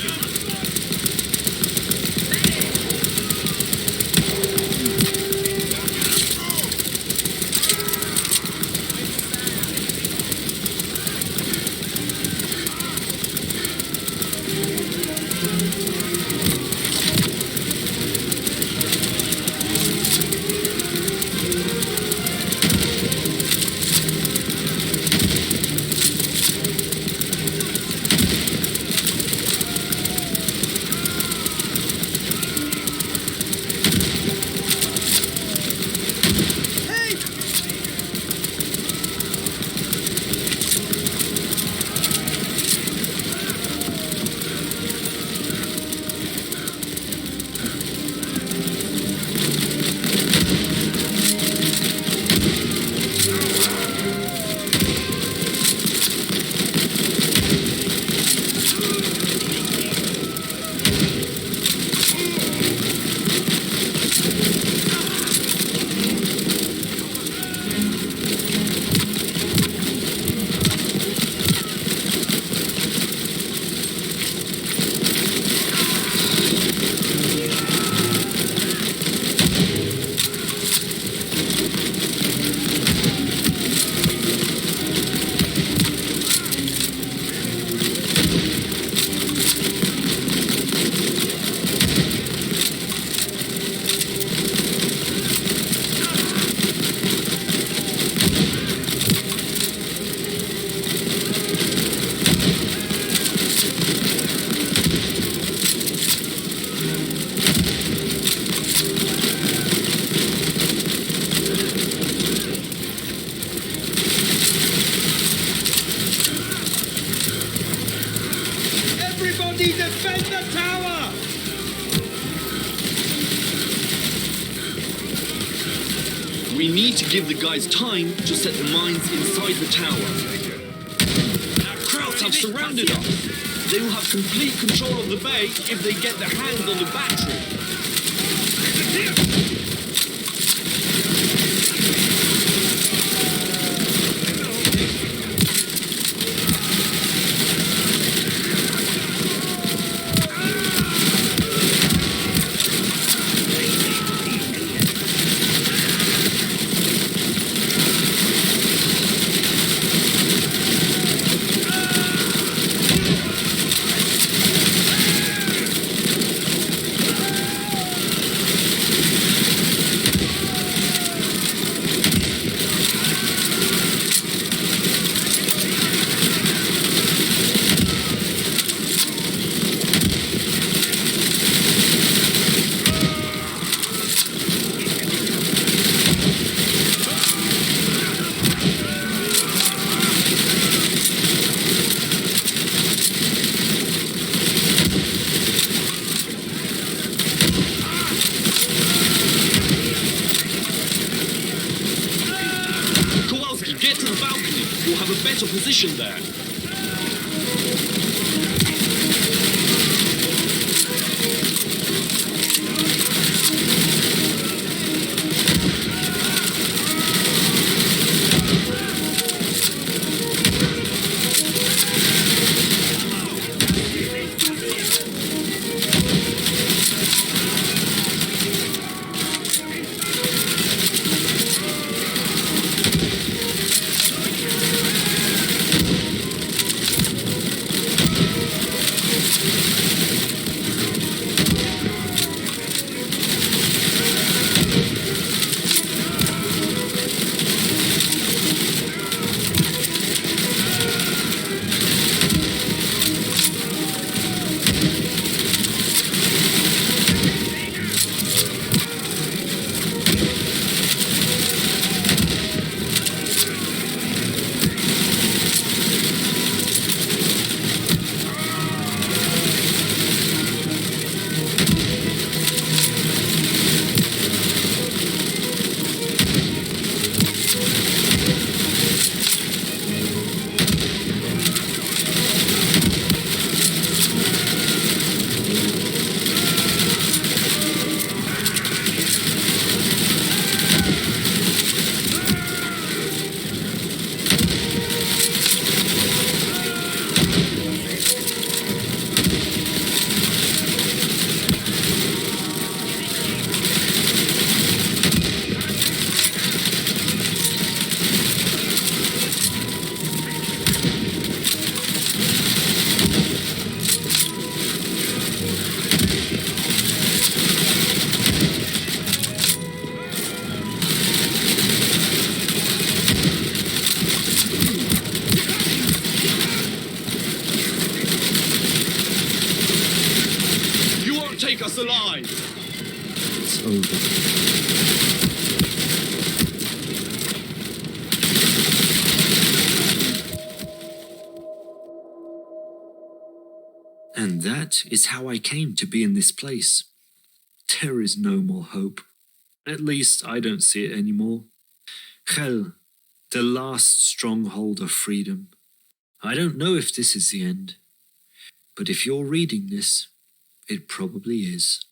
We need to give the guys time to set the mines inside the tower. Krauts have surrounded us. They will have complete control of the bay if they get their hands on the battery. Kowalski, get to the balcony. You'll have a better position there. Take us alive! It's over. And that is how I came to be in this place. There is no more hope. At least I don't see it anymore. Hell, the last stronghold of freedom. I don't know if this is the end, but if you're reading this, it probably is.